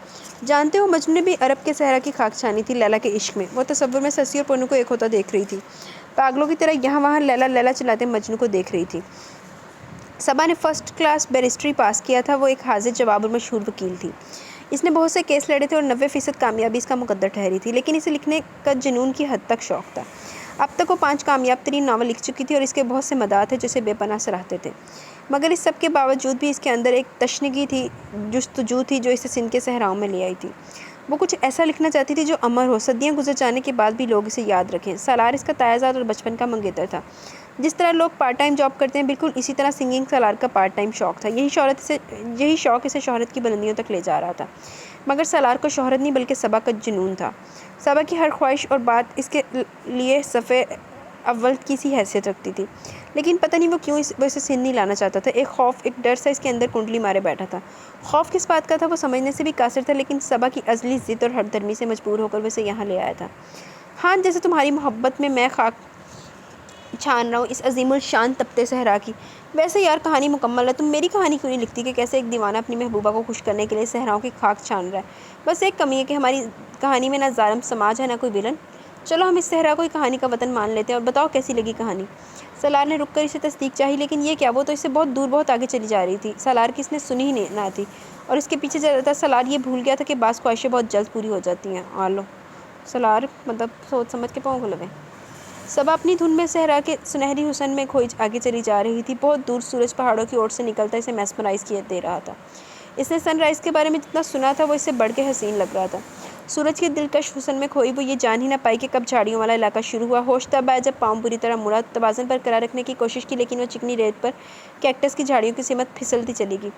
جانتے ہو مجنوں نے بھی عرب کے صحرا کی خاک چھانی تھی لیلا کے عشق میں۔ وہ تصور میں سسی اور پنو کو ایک ہوتا دیکھ رہی تھی، پاگلوں کی طرح یہاں وہاں لیلا لیلا چلاتے مجنوں کو دیکھ رہی تھی۔ صبا نے فرسٹ کلاس بیرسٹری پاس کیا تھا، وہ ایک حاضر جواب اور مشہور وکیل تھی۔ اس نے بہت سے کیس لڑے تھے اور 90% کامیابی اس کا مقدر ٹھہری تھی، لیکن اسے لکھنے کا جنون کی حد تک شوق تھا۔ اب تک وہ 5 کامیاب ترین ناول لکھ چکی تھی اور اس کے بہت سے مداح تھے جو اسے بے پناہ سراہتے تھے، مگر اس سب کے باوجود بھی اس کے اندر ایک تشنگی تھی، جستجو تھی جو اسے سندھ کے صحراؤں میں لے آئی تھی۔ وہ کچھ ایسا لکھنا چاہتی تھی جو امر ہو، صدیاں گزر جانے کے بعد بھی لوگ اسے یاد رکھیں۔ سالار اس کا تایازاد اور بچپن کا منگیتر تھا۔ جس طرح لوگ پارٹ ٹائم جاب کرتے ہیں، بالکل اسی طرح سنگنگ سالار کا پارٹ ٹائم شوق تھا۔ یہی شوق اسے شہرت کی بلندیوں تک لے جا رہا تھا۔ مگر سالار کو شہرت نہیں بلکہ صبا کا جنون تھا۔ صبا کی ہر خواہش اور بات اس کے لیے صفحے اول کی سی حیثیت رکھتی تھی، لیکن پتہ نہیں وہ کیوں وہ اسے سن نہیں لانا چاہتا تھا۔ ایک خوف، ایک ڈر سا اس کے اندر کنڈلی مارے بیٹھا تھا۔ خوف کس بات کا تھا وہ سمجھنے سے بھی قاصر تھا، لیکن صبا کی ازلی ضد اور ہٹ درمی سے مجبور ہو کر وہ اسے یہاں لے آیا تھا۔ ہاں، جیسے تمہاری محبت میں خاک چھان رہا ہوں اس عظیم الشان تپتے صحرا کی، ویسے یار کہانی مکمل ہے۔ تم میری کہانی کیوں نہیں لکھتی کہ کیسے ایک دیوانہ اپنی محبوبہ کو خوش کرنے کے لیے صحراؤں کی خاک چھان رہا ہے؟ بس ایک کمی ہے کہ ہماری کہانی میں نہ ظالم سماج ہے نہ کوئی ولن۔ چلو ہم اس صحرا کو ہی کہانی کا وطن مان لیتے ہیں، اور بتاؤ کیسی لگی کہانی؟ سالار نے رک کر اسے تصدیق چاہی، لیکن یہ کیا، وہ تو اس سے بہت دور، بہت آگے چلی جا رہی تھی۔ سالار کی اس نے سنی ہی نہ تھی، اور اس کے پیچھے چلتا سالار یہ بھول گیا تھا کہ بعض خواہشیں بہت جلد پوری ہو جاتی ہیں۔ آلو سالار سوچ سمجھ کے پاؤں کھلوے۔ صبا اپنی دھن میں صحرا کے سنہری حسن میں کھوئی آگے چلی جا رہی تھی۔ بہت دور سورج پہاڑوں کی اوٹ سے نکلتا اسے میسمرائز کیے دے رہا تھا۔ اس نے سن رائز کے بارے میں جتنا سنا تھا وہ اس سے بڑھ کے حسین لگ رہا تھا۔ سورج کے دلکش حسن میں کھوئی وہ یہ جان ہی نہ پائی کہ کب جھاڑیوں والا علاقہ شروع ہوا۔ ہوش تب آیا جب پاؤں بری طرح مڑا، توازن برقرار رکھنے کی کوشش کی، لیکن وہ چکنی ریت پر کیکٹس کی جھاڑیوں کی سمت پھسلتی چلی گئی۔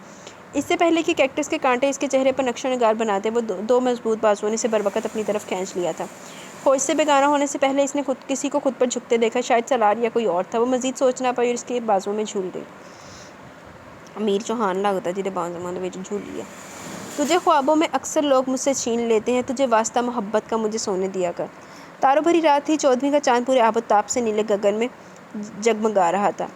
اس سے پہلے کہ کیکٹس کے کانٹے اس کے چہرے پر نقش و نگار بناتے، وہ دو مضبوط بازوؤں نے اسے بروقت اپنی طرف کھینچ لیا تھا۔ ہوش سے بیگانہ ہونے سے پہلے اس نے کسی کو خود پر جھکتے دیکھا، شاید سالار یا کوئی اور تھا۔ وہ مزید سوچ نہ پائی اور اس کے بازوؤں میں جھول گئی۔ امیر چوہان لگتا جیدے بازوؤں میں جھول لیا۔ تجھے خوابوں میں اکثر لوگ مجھ سے چھین لیتے ہیں، تجھے واسطہ محبت کا مجھے سونے دیا کر۔ تاروں بھری رات تھی، 14ویں کا چاند پورے آب و تاب سے نیلے گگن میں جگمگا رہا تھا۔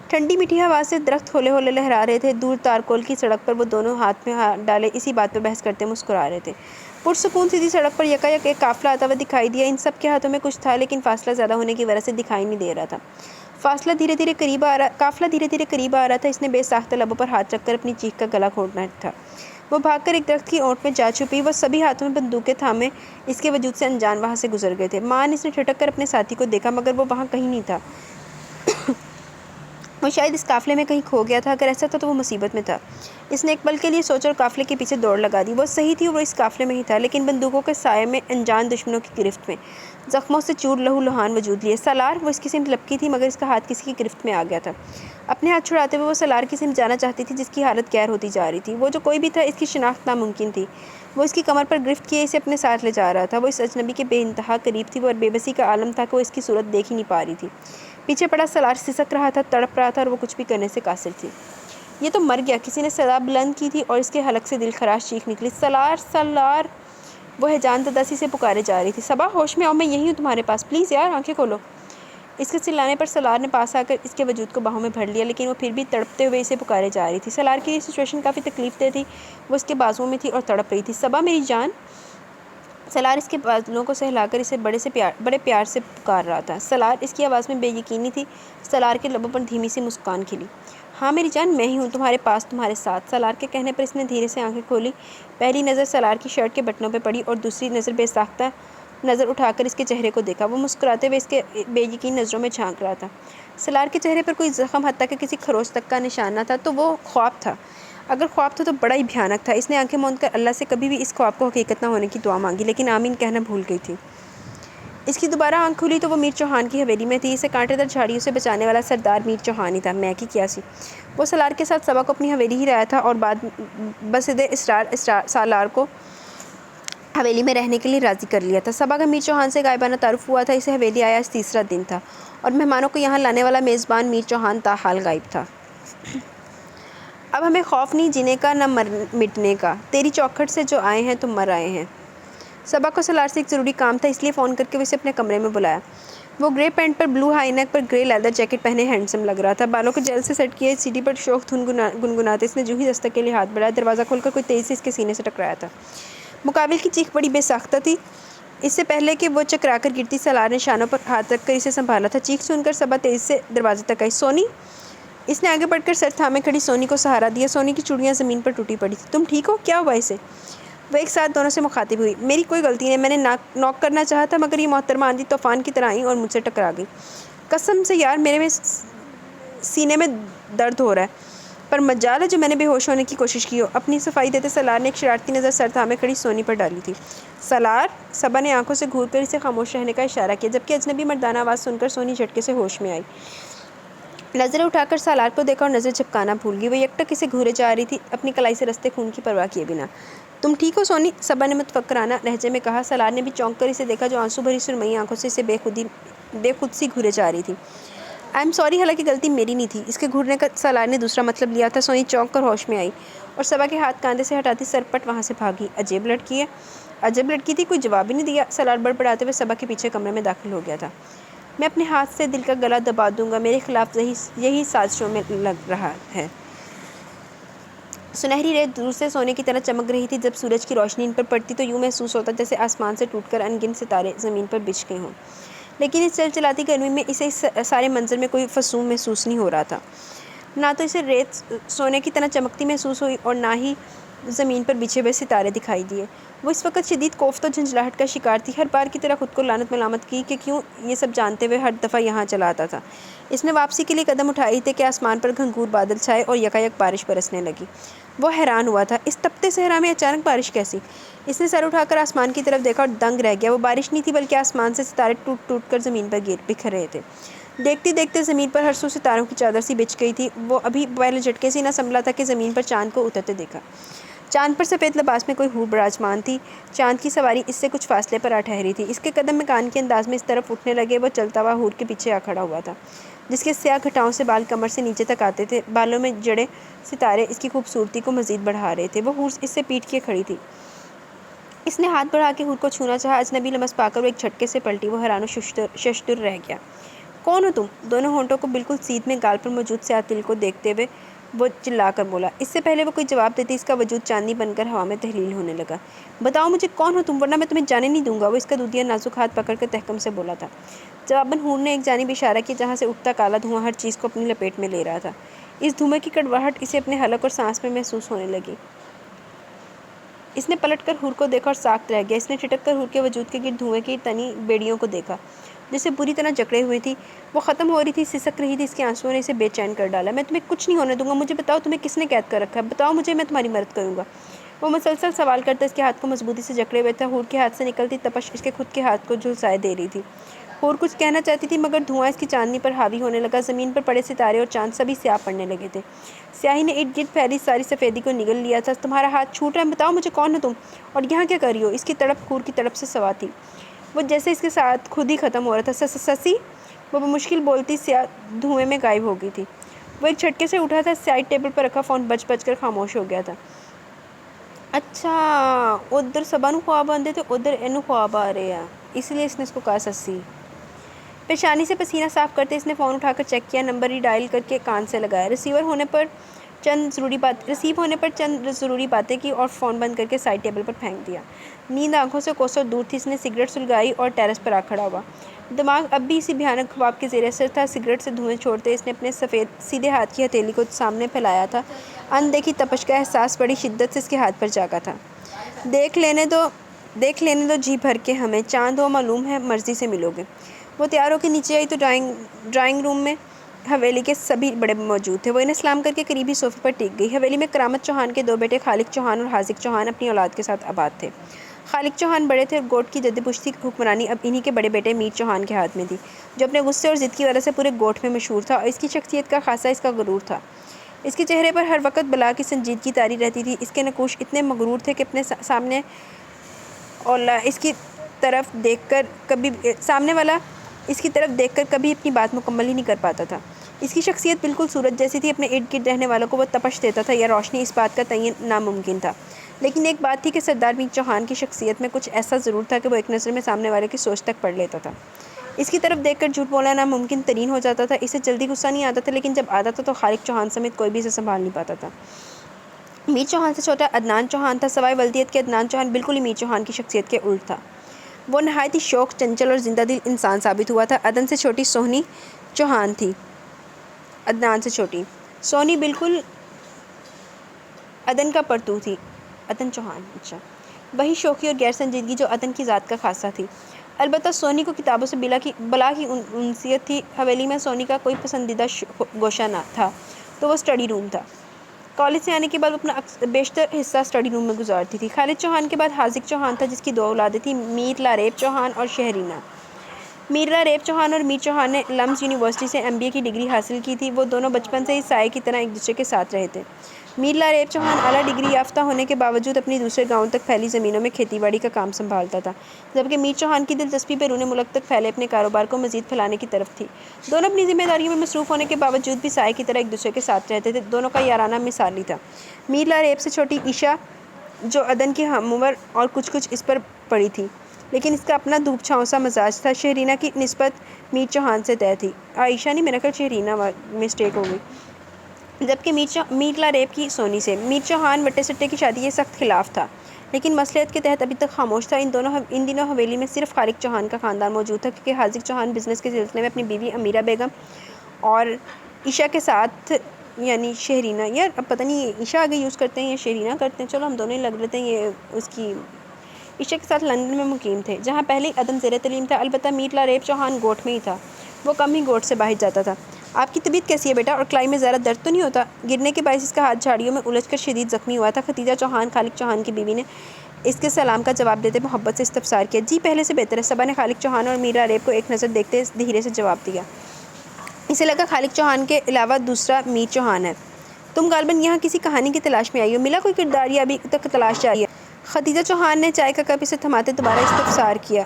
ٹھنڈی میٹھی ہوا سے درخت ہولے ہولے لہرا رہے تھے۔ دور تارکول کی سڑک پر وہ دونوں ہاتھ میں ہاتھ ڈالے اسی بات پہ بحث کرتے مسکرا رہے تھے۔ پرسکون سیدھی سڑک پر یکایک ایک قافلہ آتا ہوا دکھائی دیا۔ ان سب کے ہاتھوں میں کچھ تھا، لیکن فاصلہ زیادہ ہونے کی وجہ سے دکھائی نہیں دے رہا تھا۔ قافلہ دھیرے دھیرے قریب آ رہا تھا۔ اس نے بے ساختہ لبوں پر ہاتھ رکھ کر اپنی چیخ کا گلا گھونٹنا تھا۔ وہ بھاگ کر ایک درخت کی اونٹ میں جا چھپی۔ وہ سبھی ہاتھوں میں بندوقیں تھامے اس کے وجود سے انجان وہاں سے گزر گئے تھے۔ مان اس نے ٹھٹک کر اپنے ساتھی کو دیکھا، مگر وہ وہاں کہیں نہیں تھا۔ وہ شاید اس قافلے میں کہیں کھو گیا تھا۔ اگر ایسا تھا تو وہ مصیبت میں تھا۔ اس نے ایک پل کے لیے سوچا اور قافلے کے پیچھے دوڑ لگا دی۔ وہ صحیح تھی، وہ اس قافلے میں ہی تھا، لیکن بندوقوں کے سائے میں، انجان دشمنوں کی گرفت میں، زخموں سے چور لہو لہان وجود لیے۔ سالار! وہ اس کی سمت لپکی تھی، مگر اس کا ہاتھ کسی کی گرفت میں آ گیا تھا۔ اپنے ہاتھ چھڑاتے ہوئے وہ سالار کی سمت جانا چاہتی تھی، جس کی حالت غیر ہوتی جا رہی تھی۔ وہ جو کوئی بھی تھا، اس کی شناخت ناممکن تھی۔ وہ اس کی کمر پر گرفت کیے اسے اپنے ساتھ لے جا رہا تھا۔ وہ اس اجنبی کے بے انتہا قریب تھی، اور بے بسی کا عالم تھا کہ وہ اس کی صورت دیکھ ہی نہیں پا رہی تھی۔ پیچھے پڑا سالار سسک رہا تھا، تڑپ رہا تھا، اور وہ کچھ بھی کرنے سے قاصر تھی۔ یہ تو مر گیا! کسی نے صدا بلند کی تھی اور اس کے حلق سے دل خراش چیخ نکلی، سالار! سالار! وہ ہیجان زدہ سے پکارے جا رہی تھی۔ صبا، ہوش میں آؤ، میں یہی ہوں تمہارے پاس، پلیز یار آنکھیں کھولو۔ اس کے چلانے پر سالار نے پاس آ کر اس کے وجود کو باہوں میں بھر لیا، لیکن وہ پھر بھی تڑپتے ہوئے اسے پکارے جا رہی تھی۔ سالار کی یہ سچویشن کافی تکلیف دہ تھی۔ وہ اس کے بازوؤں میں تھی اور تڑپ رہی تھی۔ صبا میری جان! سالار اس کے بالوں کو سہلا کر اسے بڑے پیار سے پکار رہا تھا۔ سالار! اس کی آواز میں بے یقینی تھی۔ سالار کے لبوں پر دھیمی سی مسکان کھلی۔ ہاں میری جان، میں ہی ہوں، تمہارے پاس، تمہارے ساتھ۔ سالار کے کہنے پر اس نے دھیرے سے آنکھیں کھولی۔ پہلی نظر سالار کی شرٹ کے بٹنوں پہ پڑی اور دوسری نظر بے ساختہ نظر اٹھا کر اس کے چہرے کو دیکھا۔ وہ مسکراتے ہوئے اس کے بے یقین نظروں میں جھانک رہا تھا۔ سالار کے چہرے پر کوئی زخم، حتیٰ کہ کسی خروش تک کا نشان نہ تھا۔ تو وہ خواب تھا؟ اگر خواب تھا تو بڑا ہی بھیانک تھا۔ اس نے آنکھیں موند کر اللہ سے کبھی بھی اس خواب کو حقیقت نہ ہونے کی دعا مانگی، لیکن آمین کہنا بھول گئی تھی۔ اس کی دوبارہ آنکھ کھلی تو وہ میر چوہان کی حویلی میں تھی۔ اسے کانٹے دار جھاڑیوں سے بچانے والا سردار میر چوہان ہی تھا۔ میں کی کیا سی! وہ سالار کے ساتھ صبا کو اپنی حویلی ہی لایا تھا اور بصد اصرار سالار کو حویلی میں رہنے کے لیے راضی کر لیا تھا۔ صبا کا میر چوہان سے غائبانہ تعارف ہوا تھا۔ اسے حویلی آیا آج تیسرا دن تھا، اور مہمانوں کو یہاں لانے والا میزبان میر چوہان تاحال غائب تھا۔ اب ہمیں خوف نہیں جینے کا، نہ مٹنے کا۔ تیری چوکھٹ سے جو آئے ہیں تو مر آئے ہیں۔ صبا کو سالار سے ایک ضروری کام تھا، اس لیے فون کر کے وہ اسے اپنے کمرے میں بلایا۔ وہ گرے پینٹ پر بلو ہائی نیک پر گرے لیدر جیکٹ پہنے ہینڈسم لگ رہا تھا۔ بالوں کو جیل سے سیٹ کیے سیڑھی پر شوخ دھن گنگناتے اس نے جو ہی دستک کے لیے ہاتھ بڑھایا، دروازہ کھول کر کوئی تیزی سے اس کے سینے سے ٹکرایا تھا۔ مقابل کی چیخ بڑی بے ساختہ تھی۔ اس سے پہلے کہ وہ چکرا کر گرتی، سالار نے شانوں پر ہاتھ رکھ کر اسے سنبھالا تھا۔ چیخ سن کر صبا تیزی سے دروازے تک آئی۔ سونی! اس نے آگے بڑھ کر سر تھامے کھڑی سونی کو سہارا دیا۔ سونی کی چوڑیاں زمین پر ٹوٹی پڑی تھیں۔ تم ٹھیک ہو؟ کیا ہوا اسے؟ وہ ایک ساتھ دونوں سے مخاطب ہوئی۔ میری کوئی غلطی نہیں، میں نے نوک کرنا چاہا تھا، مگر یہ محترمہ آندھی طوفان کی طرح آئیں اور مجھ سے ٹکرا گئی۔ قسم سے یار، میرے سینے میں درد ہو رہا ہے۔ پر مجال ہے جو میں نے بے ہوش ہونے کی کوشش کی ہو۔ اپنی صفائی دیتے سالار نے ایک شرارتی نظر سر تھامے کھڑی سونی پر ڈالی تھی۔ سالار، صبا نے آنکھوں سے گھور کر اسے خاموش رہنے کا اشارہ کیا، جبکہ اجنبی مردانہ آواز سن کر سونی جھٹکے سے ہوش میں آئی۔ نظریں اٹھا کر سالار کو دیکھا اور نظر جھپکانا بھول گئی۔ وہ یکٹک اسے گھورے جا رہی تھی، اپنی کلائی سے رستے خون کی پرواہ کیے بنا۔ تم ٹھیک ہو سونی؟ صبا نے متفکرانہ لہجے میں کہا۔ سالار نے بھی چونک کر اسے دیکھا، جو آنسو بھری سرمئی آنکھوں سے اسے بے خود سی گھورے جا رہی تھی۔ آئی ایم سوری، حالانکہ غلطی میری نہیں تھی۔ اس کے گھورنے کا سالار نے دوسرا مطلب لیا تھا۔ سونی چونک کر ہوش میں آئی اور صبا کے ہاتھ کاندھے سے ہٹاتی سرپٹ وہاں سے بھاگی۔ عجیب لڑکی ہے۔ عجب لڑکی تھی، کوئی جواب ہی نہیں دیا۔ سالار بڑبڑاتے ہوئے صبا کے پیچھے کمرے میں داخل ہو گیا تھا۔ میں اپنے ہاتھ سے دل کا گلا دبا دوں گا، میرے خلاف یہی سازشوں میں لگ رہا ہے۔ سنہری ریت دور سے سونے کی طرح چمک رہی تھی۔ جب سورج کی روشنی ان پر پڑتی تو یوں محسوس ہوتا جیسے آسمان سے ٹوٹ کر ان گنت ستارے زمین پر بچھ گئے ہوں، لیکن اس چلچلاتی گرمی میں اسے اس سارے منظر میں کوئی فسون محسوس نہیں ہو رہا تھا۔ نہ تو اسے ریت سونے کی طرح چمکتی محسوس ہوئی اور نہ ہی زمین پر بچھے ہوئے ستارے دکھائی دیے۔ وہ اس وقت شدید کوفت و جھنجھلاہٹ کا شکار تھی، ہر بار کی طرح خود کو لعنت ملامت کی کہ کیوں یہ سب جانتے ہوئے ہر دفعہ یہاں چلا آتا تھا۔ اس نے واپسی کے لیے قدم اٹھائے تھے کہ آسمان پر گھنگور بادل چھائے اور یکایک بارش برسنے لگی۔ وہ حیران ہوا تھا، اس تپتے صحرا میں اچانک بارش کیسی؟ اس نے سر اٹھا کر آسمان کی طرف دیکھا اور دنگ رہ گیا۔ وہ بارش نہیں تھی بلکہ آسمان سے ستارے ٹوٹ ٹوٹ کر زمین پر بکھر رہے تھے۔ دیکھتے دیکھتے زمین پر ہر سو ستاروں کی چادر سی بچھ گئی تھی۔ وہ ابھی پہلے جھٹکے سے نہ سنبھلا تھا کہ زمین پر چاند کو اترتے دیکھا۔ چاند پر سفید لباس میں کوئی حور براجمان تھی۔ چاند کی سواری اس سے کچھ فاصلے پر آ ٹھہری تھی۔ اس کے قدم مکان کے انداز میں اس طرف اٹھنے لگے۔ وہ چلتا ہوا حور کے پیچھے آ کھڑا ہوا تھا، جس کے سیاہ گھٹاؤں سے بال کمر سے نیچے تک آتے تھے۔ بالوں میں جڑے ستارے اس کی خوبصورتی کو مزید بڑھا رہے تھے۔ وہ حور اس سے پیٹ کیے کھڑی تھی۔ اس نے ہاتھ بڑھا کے حور کو چھونا چاہا۔ اجنبی لمس پا کر وہ ایک جھٹکے سے پلٹی۔ وہ حیران و ششدر رہ گیا۔ کون ہو تم؟ دونوں ہونٹوں کو بالکل سیدھ میں گال پر موجود سیاہ تل کو دیکھتے ہوئے وہ چلا کر بولا۔ اس سے پہلے وہ کوئی جواب دیتی، اس کا وجود چاندنی بن کر ہوا میں تحلیل ہونے لگا۔ بتاؤ مجھے کون ہو تم، ورنہ میں تمہیں جانے نہیں دوں گا۔ وہ اس کا دودھیا نازک ہاتھ پکڑ کر تحکم سے بولا تھا۔ جواباً حور نے ایک جانب اشارہ کیا جہاں سے اٹھتا کالا دھواں ہر چیز کو اپنی لپیٹ میں لے رہا تھا۔ اس دھوئیں کی کڑواہٹ اسے اپنے حلق اور سانس میں محسوس ہونے لگی۔ اس نے پلٹ کر حور کو دیکھا اور ساکت رہ گیا۔ اس نے ٹھٹک کر حور کے وجود کے گرد دھوئیں کی تنی بیڑیوں کو دیکھا، جسے بری طرح جکڑے ہوئی تھی۔ وہ ختم ہو رہی تھی، سسک رہی تھی۔ اس کے آنسوؤں نے اسے بے چین کر ڈالا۔ میں تمہیں کچھ نہیں ہونے دوں گا، مجھے بتاؤ تمہیں کس نے قید کر رکھا ہے؟ بتاؤ مجھے، میں تمہاری مدد کروں گا۔ وہ مسلسل سوال کرتا اس کے ہاتھ کو مضبوطی سے جکڑے ہوئے تھا۔ حور کے ہاتھ سے نکلتی تپش اس کے خود کے ہاتھ کو جھلسائے دے رہی تھی۔ حور کچھ کہنا چاہتی تھی مگر دھواں اس کی چاندنی پر حاوی ہونے لگا۔ زمین پر پڑے ستارے اور چاند سبھی سیاہ پڑنے لگے تھے۔ سیاہی نے ارد گرد پھیلی ساری سفیدی کو نگل لیا تھا۔ تمہارا ہاتھ چھوٹ رہا ہے، بتاؤ مجھے کون ہو تم اور یہاں کیا کر رہی ہو؟ اس کی تڑپ حور کی تڑپ سے سوا تھی۔ وہ جیسے اس کے ساتھ خود ہی ختم ہو رہا تھا۔ سسی، وہ بمشکل بولتی سیاہ دھوئیں میں غائب ہو گئی تھی۔ وہ ایک جھٹکے سے اٹھا تھا، سائڈ ٹیبل پر رکھا فون بج بج کر خاموش ہو گیا تھا۔ اچھا، ادھر صبا نو خواب آندے تے ادھر اینو خواب آ رہے ہیں، اس لیے اس نے اس کو کہا سسی۔ پیشانی سے پسینہ صاف کرتے اس نے فون اٹھا کر چیک کیا، نمبر ری ڈائل کر کے کان سے لگایا۔ ریسیو ہونے پر چند ضروری باتیں کی اور فون بند کر کے سائڈ ٹیبل پر پھینک دیا۔ نیند آنکھوں سے کوسوں دور تھی۔ اس نے سگریٹ سلگائی اور ٹیرس پر آ کھڑا ہوا۔ دماغ اب بھی اسی بھیانک خواب کے زیر اثر تھا۔ سگریٹ سے دھوئیں چھوڑتے اس نے اپنے سفید سیدھے ہاتھ کی ہتھیلی کو سامنے پھیلایا تھا۔ اندیکھی تپش کا احساس بڑی شدت سے اس کے ہاتھ پر جاگا تھا۔ دیکھ لینے دو جی بھر کے ہمیں، چاند ہو معلوم ہے مرضی سے ملو گے۔ وہ تیار ہو کے نیچے آئی تو ڈرائنگ روم میں حویلی کے سبھی بڑے موجود تھے۔ وہ انہیں سلام کر کے قریبی صوفے پر ٹک گئی۔ حویلی میں کرامت چوہان کے دو بیٹے خالق چوہان اور حاذق چوہان اپنی اولاد کے ساتھ آباد تھے۔ خالق چوہان بڑے تھے اور گوٹ کی جد پشتی حکمرانی اب انہی کے بڑے بیٹے میر چوہان کے ہاتھ میں تھی، جو اپنے غصے اور ضد کی وجہ سے پورے گوٹ میں مشہور تھا، اور اس کی شخصیت کا خاصہ اس کا غرور تھا۔ اس کے چہرے پر ہر وقت بلا کی سنجیدگی طاری رہتی تھی۔ اس کے نقوش اتنے مغرور تھے کہ اپنے سامنے والا اس کی طرف دیکھ کر کبھی اپنی بات مکمل ہی نہیں کر پاتا تھا۔ اس کی شخصیت بالکل سورج جیسی تھی۔ اپنے ارد گرد رہنے والوں کو وہ تپش دیتا تھا یا روشنی، اس بات کا تعین ناممکن تھا، لیکن ایک بات تھی کہ سردار میر چوہان کی شخصیت میں کچھ ایسا ضرور تھا کہ وہ ایک نظر میں سامنے والے کی سوچ تک پڑھ لیتا تھا۔ اس کی طرف دیکھ کر جھوٹ بولنا ناممکن ترین ہو جاتا تھا۔ اسے جلدی غصہ نہیں آتا تھا، لیکن جب آتا تھا تو خالق چوہان سمیت کوئی بھی اسے سنبھال نہیں پاتا تھا۔ میر چوہان سے چھوٹا عدنان چوہان تھا۔ سوائے ولدیت کے عدنان چوہان بالکل ہی میر چوہان کی شخصیت کے الٹ تھا۔ وہ نہایت ہی شوخ، چنچل اور زندہ دل انسان ثابت ہوا تھا۔ عدن سے چھوٹی سونی چوہان تھی۔ عدنان سے چھوٹی سونی بالکل عدن کا پرتو تھی۔ عدن چوہان، اچھا، وہی شوخی اور غیر سنجیدگی جو عدن کی ذات کا خاصہ تھی۔ البتہ سونی کو کتابوں سے بلا کی انسیت تھی۔ حویلی میں سونی کا کوئی پسندیدہ گوشہ نہ تھا تو وہ اسٹڈی روم تھا۔ کالج سے آنے کے بعد وہ اپنا بیشتر حصہ اسٹڈی روم میں گزارتی تھی۔ خالد چوہان کے بعد حاذق چوہان تھا، جس کی 2 اولادیں تھیں، میر لاریب چوہان اور شہرینہ۔ میر لاریب چوہان اور میر چوہان نے لمز یونیورسٹی سے MBA کی ڈگری حاصل کی تھی۔ وہ دونوں بچپن سے ہی سائے کی طرح ایک دوسرے کے ساتھ رہے تھے۔ میر لاریب چوہان اعلیٰ ڈگری یافتہ ہونے کے باوجود اپنی دوسرے گاؤں تک پھیلی زمینوں میں کھیتی باڑی کا کام سنبھالتا تھا، جبکہ میر چوہان کی دلچسپی بیرون ملک تک پھیلے اپنے کاروبار کو مزید پھیلانے کی طرف تھی۔ دونوں اپنی ذمہ داریوں میں مصروف ہونے کے باوجود بھی سائے کی طرح ایک دوسرے کے ساتھ رہتے تھے۔ دونوں کا یارانہ مثالی تھا۔ میر لاریب سے چھوٹی عائشہ، جو عدن کی ہم عمر اور کچھ اس پر پڑی تھی، لیکن اس کا اپنا دھوپ چھاؤں سا مزاج تھا، شہرینہ کی نسبت میر چوہان سے طے تھی۔ عائشہ نہیں، میرا خیال شہرینہ مسٹیک ہو گئی۔ جبکہ میر لاریب کی سونی سے۔ میر چوہان وٹے سٹے کی شادی کے سخت خلاف تھا، لیکن مصلحت کے تحت ابھی تک خاموش تھا۔ ان دنوں حویلی میں صرف خالد چوہان کا خاندان موجود تھا، کیونکہ حاذق چوہان بزنس کے سلسلے میں اپنی بیوی امیرہ بیگم اور عائشہ کے ساتھ، یعنی شہرینہ، یار اب پتہ نہیں عائشہ آگے یوز کرتے ہیں یا شہرینہ کرتے ہیں، چلو ہم دونوں ہی لگ رہے تھے، یہ اس کی عائشہ کے ساتھ لندن میں مقیم تھے، جہاں پہلے عدن زیر تعلیم تھا۔ البتہ میر لاریب چوہان گوٹھ میں ہی تھا، وہ کم ہی گوٹھ سے باہر جاتا تھا۔ آپ کی طبیعت کیسی ہے بیٹا؟ اور کلائی میں ذرا درد تو نہیں ہوتا؟ گرنے کے باعث اس کا ہاتھ جھاڑیوں میں الجھ کر شدید زخمی ہوا تھا۔ ختیجہ چوہان، خالد چوہان کی بیوی، نے اس کے سلام کا جواب دیتے محبت سے استفسار کیا۔ جی پہلے سے بہتر ہے، صبا نے خالد چوہان اور میر لاریب کو ایک نظر دیکھتے دھیرے سے جواب دیا۔ اسے لگا خالد چوہان کے علاوہ دوسرا میر چوہان ہے۔ تم غالباً یہاں کسی کہانی کی تلاش میں آئی ہو، ملا کوئی کردار یا ابھی تک تلاش جاری ہے؟ ختیجہ چوہان نے چائے کا کپ اسے تھماتے دوبارہ استفسار کیا۔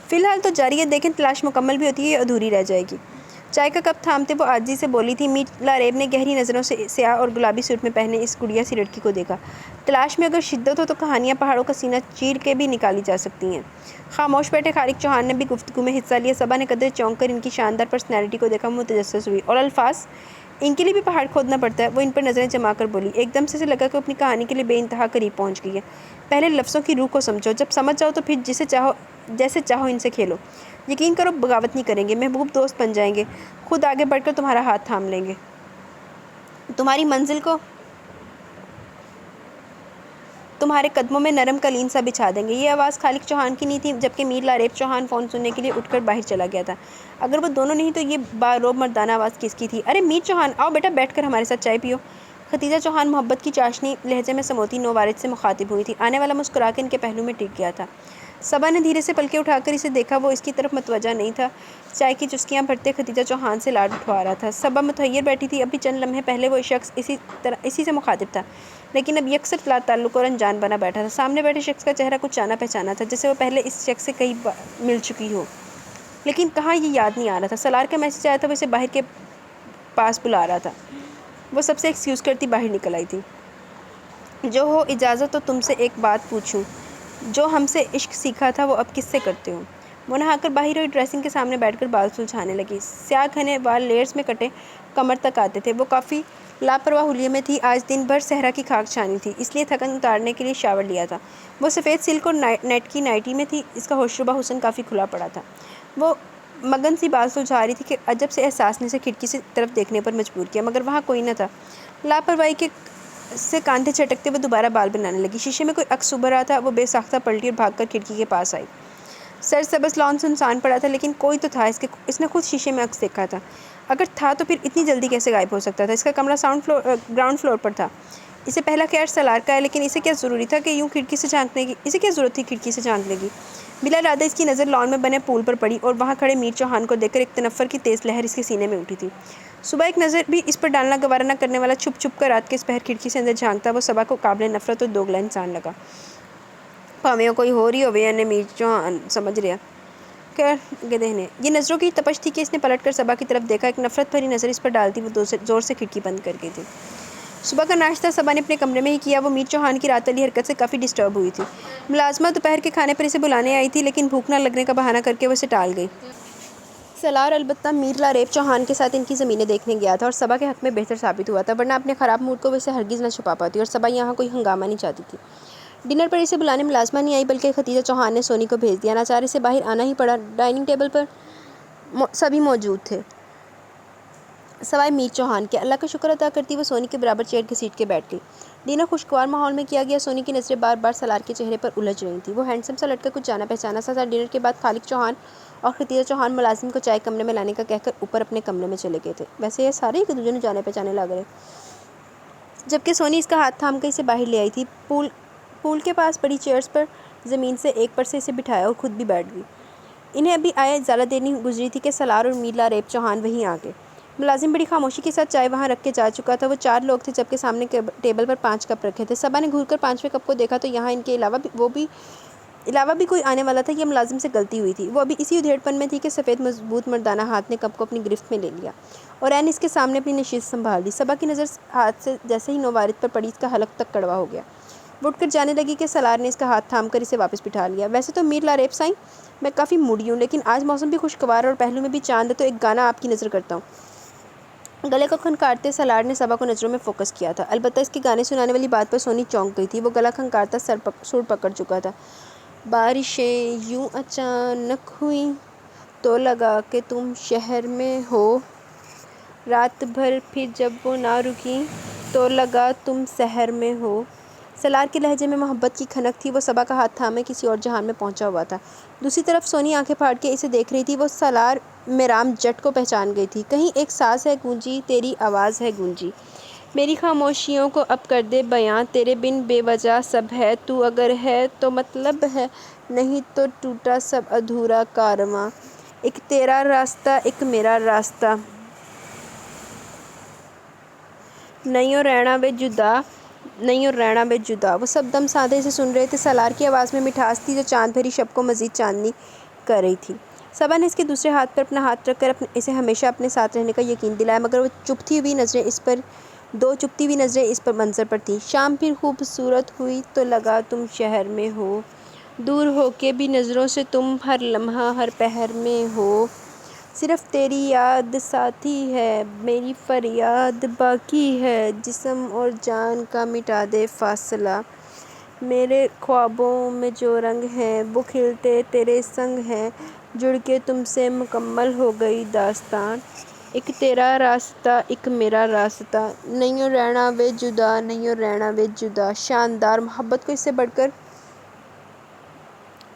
فی الحال تو جاری ہے، دیکھیں تلاش مکمل بھی ہوتی ہے یا ادھوری رہ جائے گی۔ چائے کا کپ تھامتے وہ عاجزی سے بولی تھی۔ میر لاریب نے گہری نظروں سے سیاہ اور گلابی سوٹ میں پہنے اس گڑیا سی لڑکی کو دیکھا۔ تلاش میں اگر شدت ہو تو کہانیاں پہاڑوں کا سینہ چیر کے بھی نکالی جا سکتی ہیں۔ خاموش بیٹھے خالد چوہان نے بھی گفتگو میں حصہ لیا۔ صبا نے قدرے چونک کر ان کی شاندار پرسنالٹی کو دیکھا، متجسس ہوئی۔ اور الفاظ؟ ان کے لیے بھی پہاڑ کھودنا پڑتا ہے؟ وہ ان پر نظریں جما کر بولی۔ ایک دم سے لگا کہ وہ اپنی کہانی کے لیے بے انتہا قریب پہنچ گئی ہے۔ پہلے لفظوں کی روح کو سمجھو، جب سمجھ جاؤ تو پھر جیسے چاہو ان سے کھیلو۔ یقین کرو بغاوت نہیں کریں گے، محبوب دوست بن جائیں گے، خود آگے بڑھ کر تمہارا ہاتھ تھام لیں گے، تمہاری منزل کو تمہارے قدموں میں نرم قالین سا بچھا دیں گے۔ یہ آواز خالد چوہان کی نہیں تھی، جبکہ میر لاریب چوہان فون سننے کے لیے اٹھ کر باہر چلا گیا تھا۔ اگر وہ دونوں نہیں تو یہ باروب مردانہ آواز کس کی تھی؟ ارے میر چوہان، آؤ بیٹا بیٹھ کر ہمارے ساتھ چائے پیو۔ ختیجہ چوہان محبت کی چاشنی لہجے میں سموتی نوارد سے مخاطب ہوئی تھی۔ آنے والا مسکرا کے ان کے پہلو میں ٹک گیا تھا۔ صبا نے دھیرے سے پلکیں اٹھا کر اسے دیکھا، وہ اس کی طرف متوجہ نہیں تھا، چائے کی چسکیاں بھرتے ختیجہ چوہان سے لاڈ اٹھوا رہا تھا۔ صبا متحیر بیٹھی تھی، ابھی چند لمحے پہلے وہ شخص اسی سے مخاطب تھا، لیکن اب یکسر لا تعلق اور انجان بنا بیٹھا تھا۔ سامنے بیٹھے شخص کا چہرہ کچھ جانا پہچانا تھا، جیسے وہ پہلے اس شخص سے کئی بار مل چکی ہو، لیکن کہاں یہ یاد نہیں آ رہا تھا۔ سالار کا میسج آیا تھا، وہ اسے باہر کے پاس بلا رہا تھا۔ وہ سب سے ایکسکیوز کرتی باہر نکل آئی تھی۔ جو ہو اجازت تو تم سے ایک بات پوچھوں، جو ہم سے عشق سیکھا تھا وہ اب کس سے کرتے ہو؟ وہ نہا کر باہر ہوئی، ڈریسنگ کے سامنے بیٹھ کر بال سلجھانے لگی۔ سیاہ گھنے بال لیئرز میں کٹے کمر تک آتے تھے۔ وہ کافی لاپرواہ حلیے میں تھی، آج دن بھر صحرا کی خاک چھانی تھی، اس لیے تھکن اتارنے کے لیے شاور لیا تھا۔ وہ سفید سلک اور نیٹ کی نائٹی میں تھی، اس کا ہوشربا حسن کافی کھلا پڑا تھا۔ وہ مگن سی بال سلجھا رہی تھی کہ عجب سے احساس نے اسے کھڑکی سے طرف دیکھنے پر مجبور کیا، مگر وہاں کوئی نہ تھا۔ لاپرواہی سے کاندھے جھٹکتے وہ دوبارہ بال بنانے لگی۔ شیشے میں کوئی عکس ابھر رہا تھا، وہ بے ساختہ پلٹی اور بھاگ کر کھڑکی کے پاس آئی۔ سرسبز لان سنسان پڑا تھا، لیکن کوئی تو تھا، اس نے خود شیشے میں عکس دیکھا تھا۔ اگر تھا تو پھر اتنی جلدی کیسے غائب ہو سکتا تھا؟ اس کا کمرہ گراؤنڈ فلور پر تھا۔ اسے پہلا خیال سالار کا ہے، لیکن اسے کیا ضروری تھا کہ یوں کھڑکی سے جھانکنے کی؟ اسے کیا ضرورت تھی کھڑکی سے جھانکنے کی؟ بلا ارادہ اس کی نظر لان میں بنے پول پر پڑی اور وہاں کھڑے میر چوہان کو دیکھ کر ایک تنفر کی تیز لہر اس کے سینے میں اٹھی تھی۔ صبح ایک نظر بھی اس پر ڈالنا گوارا نہ کرنے والا چھپ چھپ کر رات کے اس پہر کھڑکی سے اندر جھانکتا وہ صبا کو قابل نفرت اور دوگلا انسان لگا۔ پاویوں کوئی ہو رہی ہوئے یا میر چوہان سمجھ رہا گدھے نے۔ یہ نظروں کی تپش تھی کہ اس نے پلٹ کر صبا کی طرف دیکھا، ایک نفرت بھری نظر اس پر ڈالتی وہ زور سے کھڑکی بند کر گئی تھی۔ صبح کا ناشتہ صبا نے اپنے کمرے میں ہی کیا۔ وہ میر چوہان کی رات والی حرکت سے کافی ڈسٹرب ہوئی تھی۔ ملازمہ دوپہر کے کھانے پر اسے بلانے آئی تھی، لیکن بھوک نہ لگنے کا بہانہ کر کے وہ اسے ٹال گئی۔ سالار البتہ میر لاریب چوہان کے ساتھ ان کی زمینیں دیکھنے گیا تھا اور صبا کے حق میں بہتر ثابت ہوا تھا، ورنہ اپنے خراب موڈ کو وہ اسے ہرگز نہ چھپا پاتی، اور صبا یہاں کوئی ہنگامہ نہیں چاہتی تھی۔ ڈنر پر اسے بلانے ملازمہ نہیں آئی، بلکہ ختیجہ چوہان نے سونی کو بھیج دیا۔ ناچار اسے باہر آنا ہی پڑا۔ ڈائننگ ٹیبل پر سبھی موجود تھے سوائے میر چوہان کے۔ اللہ کا شکر ادا کرتی وہ سونی کے برابر چیئر گھسیٹ کے بیٹھ گئی۔ ڈنر خوشگوار ماحول میں کیا گیا۔ سونی کی نظریں بار بار سالار کے چہرے پر الجھ رہی تھیں۔ وہ ہینڈسم سا لڑکا کچھ جانا پہچانا سا تھا۔ ڈنر کے بعد خالد چوہان اور ختیجہ چوہان ملازم کو چائے کمرے میں لانے کا کہہ کر اوپر اپنے کمرے میں چلے گئے تھے۔ ویسے یہ سارے ایک دوسرے نے جانے پہچانے لگ رہے جبکہ سونی اس کا ہاتھ تھام کر اسے باہر لے آئی تھی۔ پول کے پاس بڑی چیئرز پر زمین سے ایک پر سے اسے بٹھایا اور خود بھی بیٹھ گئی۔ انہیں ابھی آئے زیادہ دیر نہیں گزری تھی کہ سالار اور میر لاریب چوہان وہیں آ گئے۔ ملازم بڑی خاموشی کے ساتھ چائے وہاں رکھ کے جا چکا تھا۔ وہ 4 لوگ تھے جبکہ سامنے ٹیبل پر 5 کپ رکھے تھے۔ صبا نے گھور کر 5ویں کپ کو دیکھا تو یہاں ان کے علاوہ بھی کوئی آنے والا تھا۔ یہ ملازم سے غلطی ہوئی تھی۔ وہ ابھی اسی ادھیڑ پن میں تھی کہ سفید مضبوط مردانہ ہاتھ نے کپ کو اپنی گرفت میں لے لیا اور عین اس کے سامنے اپنی نشست سنبھال لی۔ صبا کی نظر ہاتھ سے جیسے ہی نوارد پر پڑی اس کا حلق تک کڑوا ہو گیا۔ وہ اٹھ کر جانے لگی کہ سالار نے اس کا ہاتھ تھام کر اسے واپس بٹھا لیا۔ ویسے تو میر لاریب سائیں میں کافی موڈی ہوں، لیکن آج موسم بھی خوشگوار اور پہلو میں بھی چاند ہے، تو ایک گانا آپ کی نظر کرتا ہوں۔ گلے کو کھنکارتے سالار نے صبا کو نظروں میں فوکس کیا تھا۔ البتہ اس کے گانے سنانے والی بات پر سونی چونک گئی تھی۔ وہ گلا کھنکارتا سر پکڑ چکا تھا۔ بارشیں یوں اچانک ہوئیں تو لگا کہ تم شہر میں ہو، رات بھر پھر جب وہ نہ رکیں تو لگا تم سحر میں ہو۔ سالار کے لہجے میں محبت کی کھنک تھی۔ وہ صبا کا ہاتھ تھامے کسی اور جہان میں پہنچا ہوا تھا۔ دوسری طرف سونی آنکھیں پھاڑ کے اسے دیکھ رہی تھی۔ وہ سالار میرام جٹ کو پہچان گئی تھی۔ کہیں ایک ساز ہے گونجی، تیری آواز ہے گونجی، میری خاموشیوں کو اب کر دے بیاں، تیرے بن بے وجہ سب ہے، تو اگر ہے تو مطلب ہے، نہیں تو ٹوٹا سب ادھورا کارواں، ایک تیرا راستہ ایک میرا راستہ، نئیوں رہنا وے جدا، نئیوں رہنا وے جدا۔ وہ سب دم سادھے اسے سن رہے تھے۔ سالار کی آواز میں مٹھاس تھی جو چاند بھری شب کو مزید چاندنی کر رہی تھی۔ صبا نے اس کے دوسرے ہاتھ پر اپنا ہاتھ رکھ کر اسے ہمیشہ اپنے ساتھ رہنے کا یقین دلایا، مگر وہ چپتی ہوئی نظریں اس پر منظر پر تھیں۔ شام پھر خوبصورت ہوئی تو لگا تم شہر میں ہو، دور ہو کے بھی نظروں سے تم ہر لمحہ ہر پہر میں ہو، صرف تیری یاد ساتھی ہے، میری فریاد باقی ہے، جسم اور جان کا مٹا دے فاصلہ، میرے خوابوں میں جو رنگ ہیں وہ کھلتے تیرے سنگ ہیں، جڑ کے تم سے مکمل ہو گئی داستان، ایک تیرا راستہ ایک میرا راستہ، نئیوں رہنا وے جدا، نئیوں رہنا وے جدا۔ شاندار! محبت کو اس سے بڑھ کر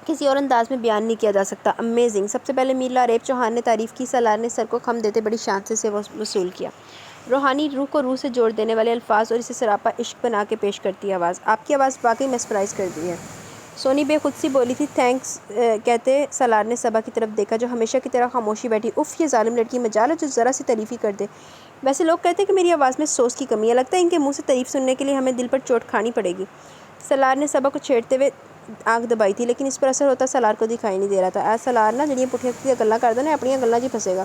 کسی اور انداز میں بیان نہیں کیا جا سکتا۔ امیزنگ! سب سے پہلے میر لاریب چوہان نے تعریف کی۔ سالار نے سر کو خم دیتے بڑی شان سے اسے وصول کیا۔ روحانی، روح کو روح سے جوڑ دینے والے الفاظ اور اسے سراپا عشق بنا کے پیش کرتی آواز۔ آپ کی آواز واقعی میسمرائز کر دی ہے۔ سونی بے خود سی بولی تھی۔ تھینکس کہتے سالار نے صبا کی طرف دیکھا جو ہمیشہ کی طرح خاموشی بیٹھی۔ اف، یہ ظالم لڑکی مجال ہے جو ذرا سی تعریف ہی کر دے۔ ویسے لوگ کہتے ہیں کہ میری آواز میں سوز کی کمی ہے، لگتا ہے ان کے منہ سے تعریف سننے کے لیے ہمیں دل پر چوٹ کھانی پڑے گی۔ سالار نے صبا کو چھیڑتے ہوئے آنکھ دبائی تھی، لیکن اس پر اثر ہوتا سالار کو دکھائی نہیں دے رہا تھا۔ اے سالار نا جڑیاں پٹھیاں پٹھیاں گلاں کردا نا، اپنیاں گلاں جی پھسے گا۔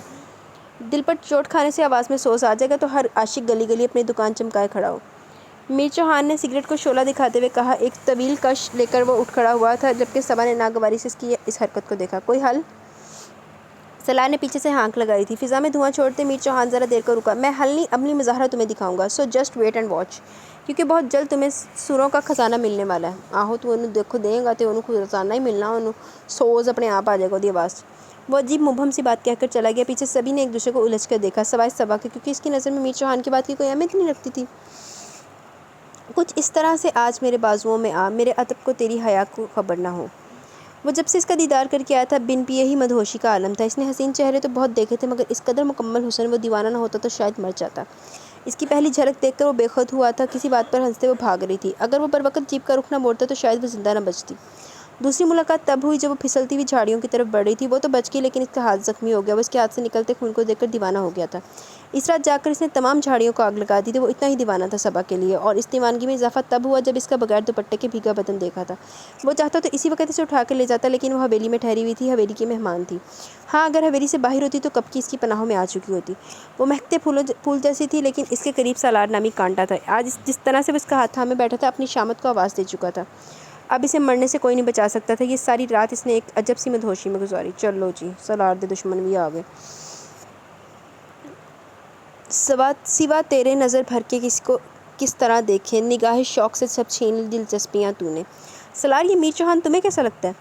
دل پر چوٹ کھانے سے آواز میں سوز آ جائے گا تو ہر عاشق گلی گلی اپنی دکان چمکائے کھڑا ہو۔ میر چوہان نے سگریٹ کو شعلہ دکھاتے ہوئے کہا۔ ایک طویل کش لے کر وہ اٹھ کھڑا ہوا تھا جبکہ صبا نے ناگواری سے اس کی اس حرکت کو دیکھا۔ کوئی حل؟ سالار نے پیچھے سے ہانک لگائی تھی۔ فضا میں دھواں چھوڑتے میر چوہان ذرا دیر کو رکا۔ میں حل نہیں، عملی مظاہرہ تمہیں دکھاؤں گا، so just wait and watch, کیونکہ بہت جلد تمہیں سروں کا خزانہ ملنے والا ہے۔ آہو تو انہوں دیکھو دیں گا تے انہوں خزانہ ہی ملنا، انہوں سوز اپنے آپ آ جائے گا دی آواز۔ وہ عجیب مبہم سی بات کہہ کر چلا گیا۔ پیچھے سبھی نے ایک دوسرے کو الجھ کر دیکھا سوائے صبا کے، کیونکہ اس کی نظر میں میر چوہان کی بات کی کوئی اہمیت نہیں رکھتی تھی۔ کچھ اس طرح سے آج میرے بازوؤں میں آ، میرے عطب کو تیری حیا کو خبر نہ ہو۔ وہ جب سے اس کا دیدار کر کے آیا تھا بن پیے ہی مدہوشی کا عالم تھا۔ اس نے حسین چہرے تو بہت دیکھے تھے مگر اس قدر مکمل حسن، وہ دیوانہ نہ ہوتا تو شاید مر جاتا۔ اس کی پہلی جھلک دیکھ کر وہ بے خود ہوا تھا۔ کسی بات پر ہنستے وہ بھاگ رہی تھی۔ اگر وہ بروقت جیپ کا رخ نہ موڑتا تو شاید وہ زندہ نہ بچتی۔ دوسری ملاقات تب ہوئی جب وہ پھسلتی ہوئی جھاڑیوں کی طرف بڑھ رہی تھی۔ وہ تو بچ گئی لیکن اس کا ہاتھ زخمی ہو گیا۔ وہ اس کے ہاتھ سے نکلتے خون کو دیکھ کر دیوانہ ہو گیا تھا۔ اس رات جا کر اس نے تمام جھاڑیوں کو آگ لگا دی تھی۔ وہ اتنا ہی دیوانہ تھا صبا کے لیے، اور اس دیوانگی میں اضافہ تب ہوا جب اس کا بغیر دوپٹے کے بھیگا بدن دیکھا تھا۔ وہ چاہتا تو اسی وقت اسے اٹھا کر لے جاتا، لیکن وہ حویلی میں ٹھہری ہوئی تھی، حویلی کی مہمان تھی۔ ہاں، اگر حویلی سے باہر ہوتی تو کب کی اس کی پناہوں میں آ چکی ہوتی۔ وہ مہکتے پھول جیسی تھی، لیکن اس کے قریب سالار نامی کانٹا تھا۔ آج جس طرح سے وہ اس کا ہاتھ تھامے بیٹھا تھا اپنی شامت کو آواز دے چکا تھا۔ اب اسے مرنے سے کوئی نہیں بچا سکتا تھا۔ یہ ساری رات اس نے ایک عجب سی مدہوشی میں گزاری۔ چلو جی، سالار دے دشمن بھی آ گئے۔ سوا تیرے نظر بھر کے کس طرح دیکھے، نگاہ شوق سے سب چھین لی دلچسپیاں تو نے۔ سالار، یہ میر چوہان تمہیں کیسا لگتا ہے؟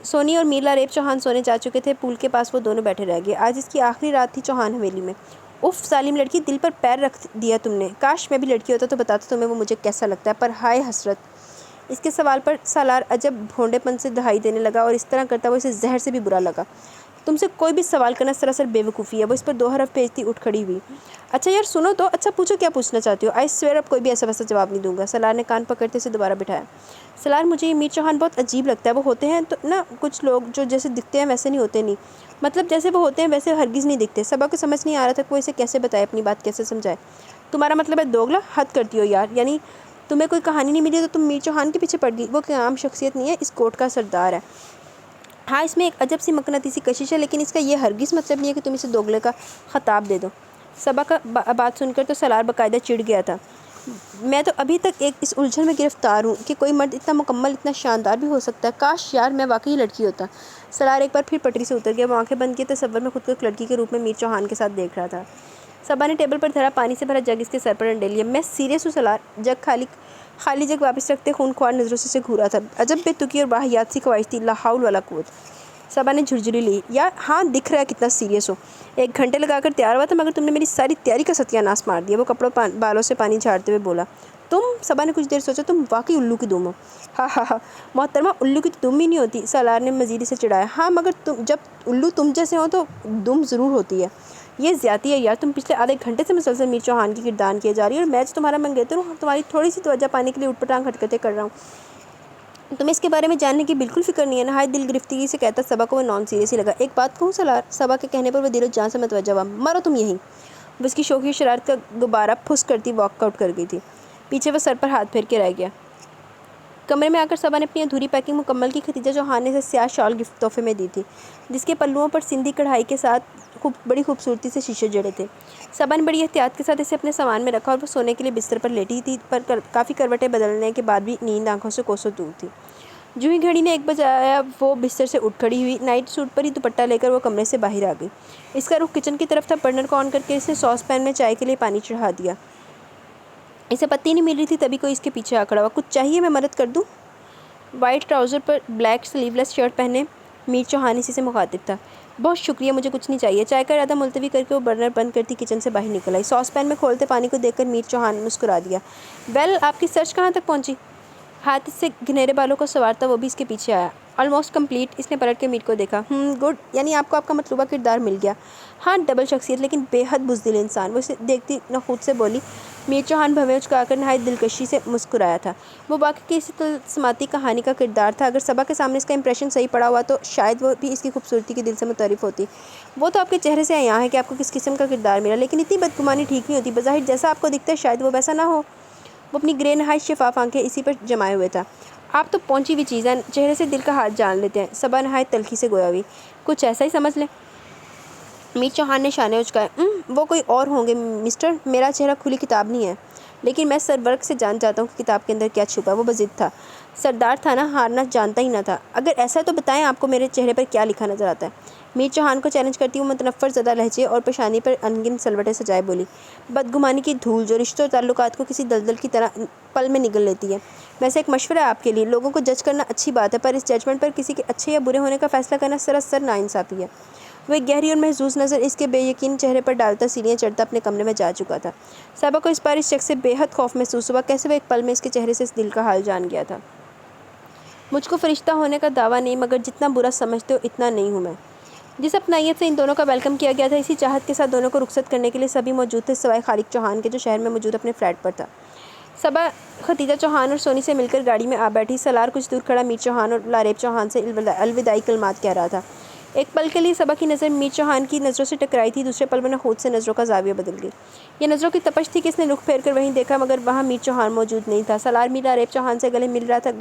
سونی اور میر لاریب چوہان سونے جا چکے تھے۔ پول کے پاس وہ دونوں بیٹھے رہ گئے۔ آج اس کی آخری رات تھی چوہان حویلی میں۔ اف، ظالم لڑکی، دل پر پیر رکھ دیا تم نے۔ کاش میں بھی لڑکی ہوتا تو بتاتا تمہیں وہ مجھے کیسا لگتا ہے، پر ہائے حسرت۔ اس کے سوال پر سالار عجب بھونڈے پن سے دہائی دینے لگا، اور اس طرح کرتا وہ اسے زہر سے بھی برا لگا۔ تم سے کوئی بھی سوال کرنا سراسر بیوقوفی ہے۔ وہ اس پر 2 حرف بھیجتی اٹھ کھڑی ہوئی۔ اچھا یار سنو تو، اچھا پوچھو کیا پوچھنا چاہتی ہو؟ آئی سویئر اب کوئی بھی ایسا ویسا جواب نہیں دوں گا۔ سلار نے کان پکڑتے سے دوبارہ بٹھایا۔ سلار مجھے یہ میر چوہان بہت عجیب لگتا ہے۔ وہ ہوتے ہیں تو نا کچھ لوگ جو جیسے دکھتے ہیں ویسے نہیں ہوتے، نہیں مطلب جیسے وہ ہوتے ہیں ویسے ہرگز نہیں دکھتے۔ صبا کو سمجھ نہیں آ رہا تھا کہ وہ اسے کیسے بتائے، اپنی بات کیسے سمجھائے۔ تمہارا مطلب ہے دوگلا؟ حد کرتی ہو یار، یعنی تمہیں کوئی کہانی نہیں ملی تو تم میر چوہان کے پیچھے پڑ گئی؟ وہ کوئی عام شخصیت نہیں ہے، اس کوٹ کا سردار ہے۔ ہاں اس میں ایک عجب سی مقناطیسی کشش ہے، لیکن اس کا یہ ہرگز مطلب نہیں ہے کہ تم اسے دوگلے کا خطاب دے دو۔ صبا کا بات سن کر تو سلار باقاعدہ چڑ گیا تھا۔ میں تو ابھی تک اس الجھن میں گرفتار ہوں کہ کوئی مرد اتنا مکمل، اتنا شاندار بھی ہو سکتا ہے۔ کاش یار میں واقعی لڑکی ہوتا۔ سلار ایک بار پھر پٹری سے اتر گیا۔ وہ آنکھیں بند کیے تصور میں خود کو ایک لڑکی کے روپ میں میر چوہان کے ساتھ دیکھ رہا تھا۔ صبا نے ٹیبل پر دھرا پانی سے بھرا جگ اس کے سر پر انڈے لیا۔ میں سیریس ہوں سلار۔ جگ خالی جگ واپس رکھتے خونخوار نظروں سے گھورا تھا۔ عجب بے تکی اور واہیات سی خواہش تھی، لا حول ولا قوت۔ صبا نے جھرجھری لی۔ یار ہاں دکھ رہا ہے کتنا سیریس ہو۔ 1 گھنٹے لگا کر تیار ہوا تھا مگر تم نے میری ساری تیاری کا ستیہ ناش مار دیا۔ وہ کپڑوں بالوں سے پانی جھاڑتے ہوئے بولا۔ تم؟ صبا نے کچھ دیر سوچا۔ تم واقعی الو کی دم ہو۔ ہاں ہاں ہاں محترمہ، الو کی تو دم ہی نہیں ہوتی۔ سلار نے مزید اسے چڑھایا۔ ہاں مگر جب الو تم جیسے ہو تو دم ضرور ہوتی ہے۔ یہ زیادتی ہے یار، تم پچھلے آدھے گھنٹے سے مسلسل میر چوہان کی کردار کیے جا رہی ہے اور میں تمہارا منگیتر ہوں، تمہاری تھوڑی سی توجہ پانے کے لیے اٹھ پٹانگ حرکتیں کر رہا ہوں۔ تمہیں اس کے بارے میں جاننے کی بالکل فکر نہیں ہے۔ نہایت دل گرفتگی سے کہتا صبا کو وہ نان سیریس ہی لگا۔ ایک بات کہوں سلار؟ صبا کے کہنے پر وہ دل و جان سے متوجہ ہوا۔ مرو تم یہیں۔ وہ اس کی شوخی و شرارت کا غبارہ پھس کرتی واک آؤٹ کر گئی تھی۔ پیچھے وہ سر پر ہاتھ پھیر کے رہ گیا۔ کمرے میں آ کر صبا نے اپنی ادھوری پیکنگ مکمل کی۔ خدیجہ چوہان نے اسے سیاہ شال گفٹ تحفے میں دی تھی، جس کے پلوؤں پر سندھی کڑھائی کے ساتھ بڑی خوبصورتی سے شیشے جڑے تھے۔ صبا نے بڑی احتیاط کے ساتھ اسے اپنے سامان میں رکھا اور وہ سونے کے لیے بستر پر لیٹی تھی، پر کافی کروٹیں بدلنے کے بعد بھی نیند آنکھوں سے کوسوں دور تھی۔ جو ہی گھڑی نے 1 بجایا وہ بستر سے اٹھ کھڑی ہوئی۔ نائٹ سوٹ پر ہی دوپٹہ لے کر وہ کمرے سے باہر آ گئی۔ اس کا رخ کچن کی طرف تھا۔ برنر کو آن کر کے اس نے ساس پین میں چائے کے لیے پانی چڑھا دیا۔ اسے پتی نہیں مل رہی تھی تبھی کوئی اس کے پیچھے آ کھڑا ہوا۔ کچھ چاہیے میں مدد کر دوں؟ وائٹ ٹراؤزر پر بلیک سلیو لیس شرٹ پہنے میر چوہان اسی سے مخاطب تھا۔ بہت شکریہ، مجھے کچھ نہیں چاہیے۔ چائے کا ارادہ ملتوی کر کے وہ برنر بند کرتی کچن سے باہر نکل آئی۔ ساس پین میں کھولتے پانی کو دیکھ کر میر چوہان نے مسکرا دیا۔ ویل آپ کی سرچ کہاں تک پہنچی؟ ہاتھ اس سے گھنیرے بالوں کو سنوارتا وہ بھی اس کے پیچھے آیا۔ Almost complete. اس نے پلٹ کے میر کو دیکھا۔ گڈ، یعنی آپ کو آپ کا مطلوبہ کردار مل گیا۔ ہاں ڈبل شخصیت، لیکن بے حد بزدل انسان۔ وہ اسے دیکھتی نخوت سے بولی۔ میر چوہان بھویں اچکا کر نہایت دلکشی سے مسکرایا تھا۔ وہ واقعی کسی طلسماتی کہانی کا کردار تھا۔ اگر صبا کے سامنے اس کا امپریشن صحیح پڑا ہوا تو شاید وہ بھی اس کی خوبصورتی کے دل سے متعارف ہوتی۔ وہ تو آپ کے چہرے سے عیاں ہے کہ آپ کو کس قسم کا کردار ملا، لیکن اتنی بدگمانی ٹھیک نہیں ہوتی۔ بظاہر جیسا آپ کو دکھتا ہے شاید وہ ویسا نہ ہو۔ وہ اپنی گرے نہایت شفاف آنکھیں اسی پر جمائے ہوئے تھا۔ آپ تو پہنچی ہوئی چیز ہیں، چہرے سے دل کا حال جان لیتے ہیں۔ صبا نہایت تلخی سے گویا ہوئی۔ کچھ ایسا ہی سمجھ لیں۔ میر چوہان نے شانے اچکائے۔ وہ کوئی اور ہوں گے مسٹر، میرا چہرہ کھلی کتاب نہیں ہے، لیکن میں سرورق سے جان چاہتا ہوں کہ کتاب کے اندر کیا چھپا ہے۔ وہ بضد تھا۔ سردار تھا نا، ہارنا جانتا ہی نہ تھا۔ اگر ایسا ہے تو بتائیں آپ کو میرے چہرے پر کیا لکھا نظر آتا ہے؟ میر چوہان کو چیلنج کرتی وہ متنفر زدہ لہجے اور پیشانی پر انگن سلوٹیں سجائے بولی۔ بدگمانی کی دھول جو رشتوں اور تعلقات کو کسی دلدل کی طرح پل میں نگل لیتی ہے۔ ویسے ایک مشورہ ہے آپ کے لیے، لوگوں کو جج کرنا اچھی بات ہے، پر اس ججمنٹ پر کسی کے اچھے یا برے ہونے کا فیصلہ کرنا سراسر ناانصافی ہے۔ وہ ایک گہری اور محظوظ نظر اس کے بے یقین چہرے پر ڈالتا سیڑھیاں چڑھتا اپنے کمرے میں جا چکا تھا۔ صبا کو اس بار اس شخص سے بے حد خوف محسوس ہوا۔ کیسے وہ ایک پل میں اس کے چہرے سے اس دل کا حال جان گیا تھا۔ مجھ کو فرشتہ ہونے کا دعویٰ نہیں، مگر جتنا برا سمجھتے ہو اتنا نہیں ہوں میں۔ جس اپنائیت سے ان دونوں کا ویلکم کیا گیا تھا، اسی چاہت کے ساتھ دونوں کو رخصت کرنے کے لیے سبھی موجود تھے سوائے خالق چوہان کے، جو شہر میں موجود اپنے فلیٹ پر تھا۔ صبا خدیجہ چوہان اور سونی سے مل کر گاڑی میں آ بیٹھی۔ سلار کچھ دور کھڑا میر چوہان اور لاریب چوہان سے الوداعی کلمات کہہ رہا تھا۔ ایک پل کے لیے صبا کی نظر میر چوہان کی نظروں سے ٹکرائی تھی، دوسرے پل میں نخوت سے نظروں کا زاویہ بدل گئی۔ یہ نظروں کی تپش تھی کہ اس نے رخ پھیر کر وہیں دیکھا، مگر وہاں میر چوہان موجود نہیں تھا۔ سلار میر لاریب چوہان سے گلے مل رہا تھا،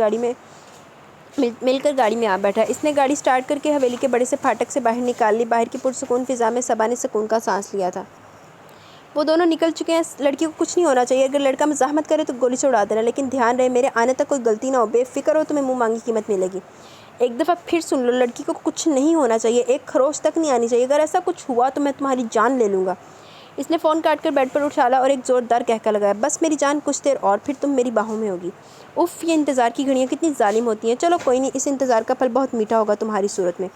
مل کر گاڑی میں آ بیٹھا۔ اس نے گاڑی سٹارٹ کر کے حویلی کے بڑے سے پھاٹک سے باہر نکال لی۔ باہر کی پرسکون فضا میں صبا نے سکون کا سانس لیا تھا۔ وہ دونوں نکل چکے ہیں۔ لڑکی کو کچھ نہیں ہونا چاہیے، اگر لڑکا مزاحمت کرے تو گولی سے اڑا دینا، لیکن دھیان رہے میرے آنے تک کوئی غلطی نہ ہو۔ بے فکر ہو، تمہیں منہ مانگی قیمت ملے گی۔ ایک دفعہ پھر سن لو، لڑکی کو کچھ نہیں ہونا چاہیے، ایک خروش تک نہیں آنی چاہیے۔ اگر ایسا کچھ ہوا تو میں تمہاری جان لے لوں گا۔ اس نے فون کاٹ کر بیڈ پر اٹھالا اور ایک زوردار کہکہ لگایا۔ بس میری جان، کچھ دیر اور پھر تم میری باہوں میں ہوگی۔ اف، یہ انتظار کی گھڑیاں کتنی ظالم ہوتی ہیں۔ چلو کوئی نہیں، اس انتظار کا پھل بہت میٹھا ہوگا تمہاری صورت میں۔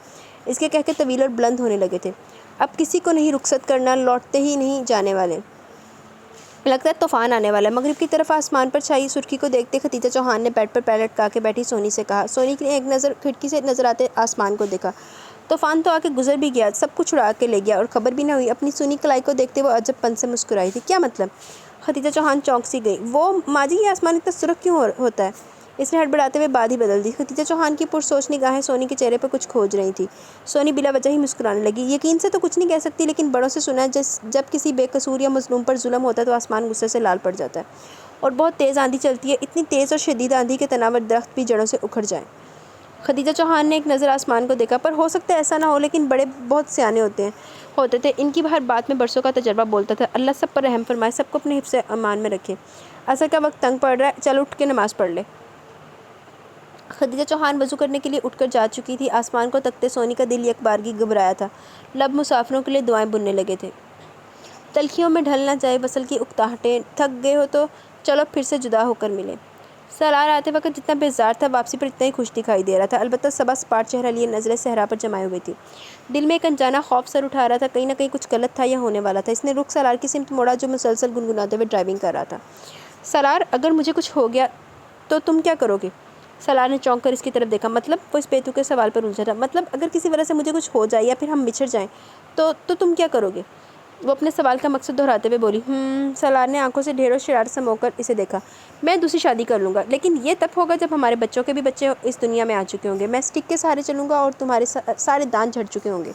اس کے کہکے طویل اور بلند ہونے لگے تھے۔ اب کسی کو نہیں رخصت کرنا، لوٹتے ہی نہیں جانے والے۔ لگتا ہے طوفان آنے والا ہے۔ مغرب کی طرف آسمان پر چھائی سرخی کو دیکھتے خدیجہ چوہان نے بیڈ پر پیر لٹکا کے بیٹھی سونی سے کہا۔ سونی نے ایک نظر کھڑکی سے نظر آتے آسمان کو دیکھا۔ طوفان تو آ کے گزر بھی گیا، سب کچھ اڑا کے لے گیا اور خبر بھی نہ ہوئی۔ اپنی سنی کلائی کو دیکھتے وہ عجب پن سے مسکرائی تھی۔ کیا مطلب؟ خدیجہ چوہان چونک سی گئی۔ وہ ماجی، یہ آسمان اتنا سرخ کیوں ہوتا ہے؟ اس نے ہڑبڑاتے ہوئے بات ہی بدل دی۔ خدیجہ چوہان کی پرسوچ نگاہیں سونی کے چہرے پر کچھ کھوج رہی تھی۔ سونی بلا وجہ ہی مسکرانے لگی۔ یقین سے تو کچھ نہیں کہہ سکتی، لیکن بڑوں سے سنا ہے جب کسی بے قصور یا مظلوم پر ظلم ہوتا ہے تو آسمان غصے سے لال پڑ جاتا ہے اور بہت تیز آندھی چلتی ہے، اتنی تیز اور شدید آندھی کہ تناور درخت بھی جڑوں سے اکھڑ جائیں۔ خدیجہ چوہان نے ایک نظر آسمان کو دیکھا، پر ہو سکتا ہے ایسا نہ ہو، لیکن بڑے بہت سیانے ہوتے تھے، ان کی ہر بات میں برسوں کا تجربہ بولتا تھا۔ اللہ سب پر رحم فرمائے، سب کو اپنے حفظ امان میں رکھے۔ عصر کا وقت تنگ پڑ رہا ہے، چل اٹھ کے نماز پڑھ لے۔ خدیجہ چوہان وضو کرنے کے لیے اٹھ کر جا چکی تھی۔ آسمان کو تکتے سونی کا دل یک بارگی گھبرایا تھا، لب مسافروں کے لیے دعائیں بننے لگے تھے۔ تلخیوں میں ڈھل نہ جائے وصل کی اکتاہٹیں، تھک گئے ہو تو چلو پھر سے جدا ہو کر ملیں۔ سالار آتے وقت جتنا بیزار تھا، واپسی پر اتنا ہی خوش دکھائی دے رہا تھا۔ البتہ صبا سپاٹ چہرہ لیے نظریں صحرا پر جمائے ہوئی تھی۔ دل میں ایک انجانا خوف سر اٹھا رہا تھا، کہیں نہ کہیں کچھ غلط تھا یا ہونے والا تھا۔ اس نے رخ سالار کی سمت موڑا جو مسلسل گنگناتے ہوئے ڈرائیونگ کر رہا تھا۔ سالار، اگر مجھے کچھ ہو گیا تو تم کیا کرو گے؟ سالار نے چونک کر اس کی طرف دیکھا۔ مطلب؟ وہ اس بیتو کے سوال پر الجھا تھا۔ مطلب اگر کسی وجہ سے مجھے کچھ ہو جائے یا پھر ہم بچھڑ جائیں تو تم کیا کرو گے؟ وہ اپنے سوال کا مقصد دہراتے ہوئے بولی۔ سالار نے آنکھوں سے ڈھیروں شرارت سمو کر اسے دیکھا۔ میں دوسری شادی کر لوں گا، لیکن یہ تب ہوگا جب ہمارے بچوں کے بھی بچے اس دنیا میں آ چکے ہوں گے۔ میں اسٹک کے سہارے چلوں گا اور تمہارے سارے دانت جھڑ چکے ہوں گے۔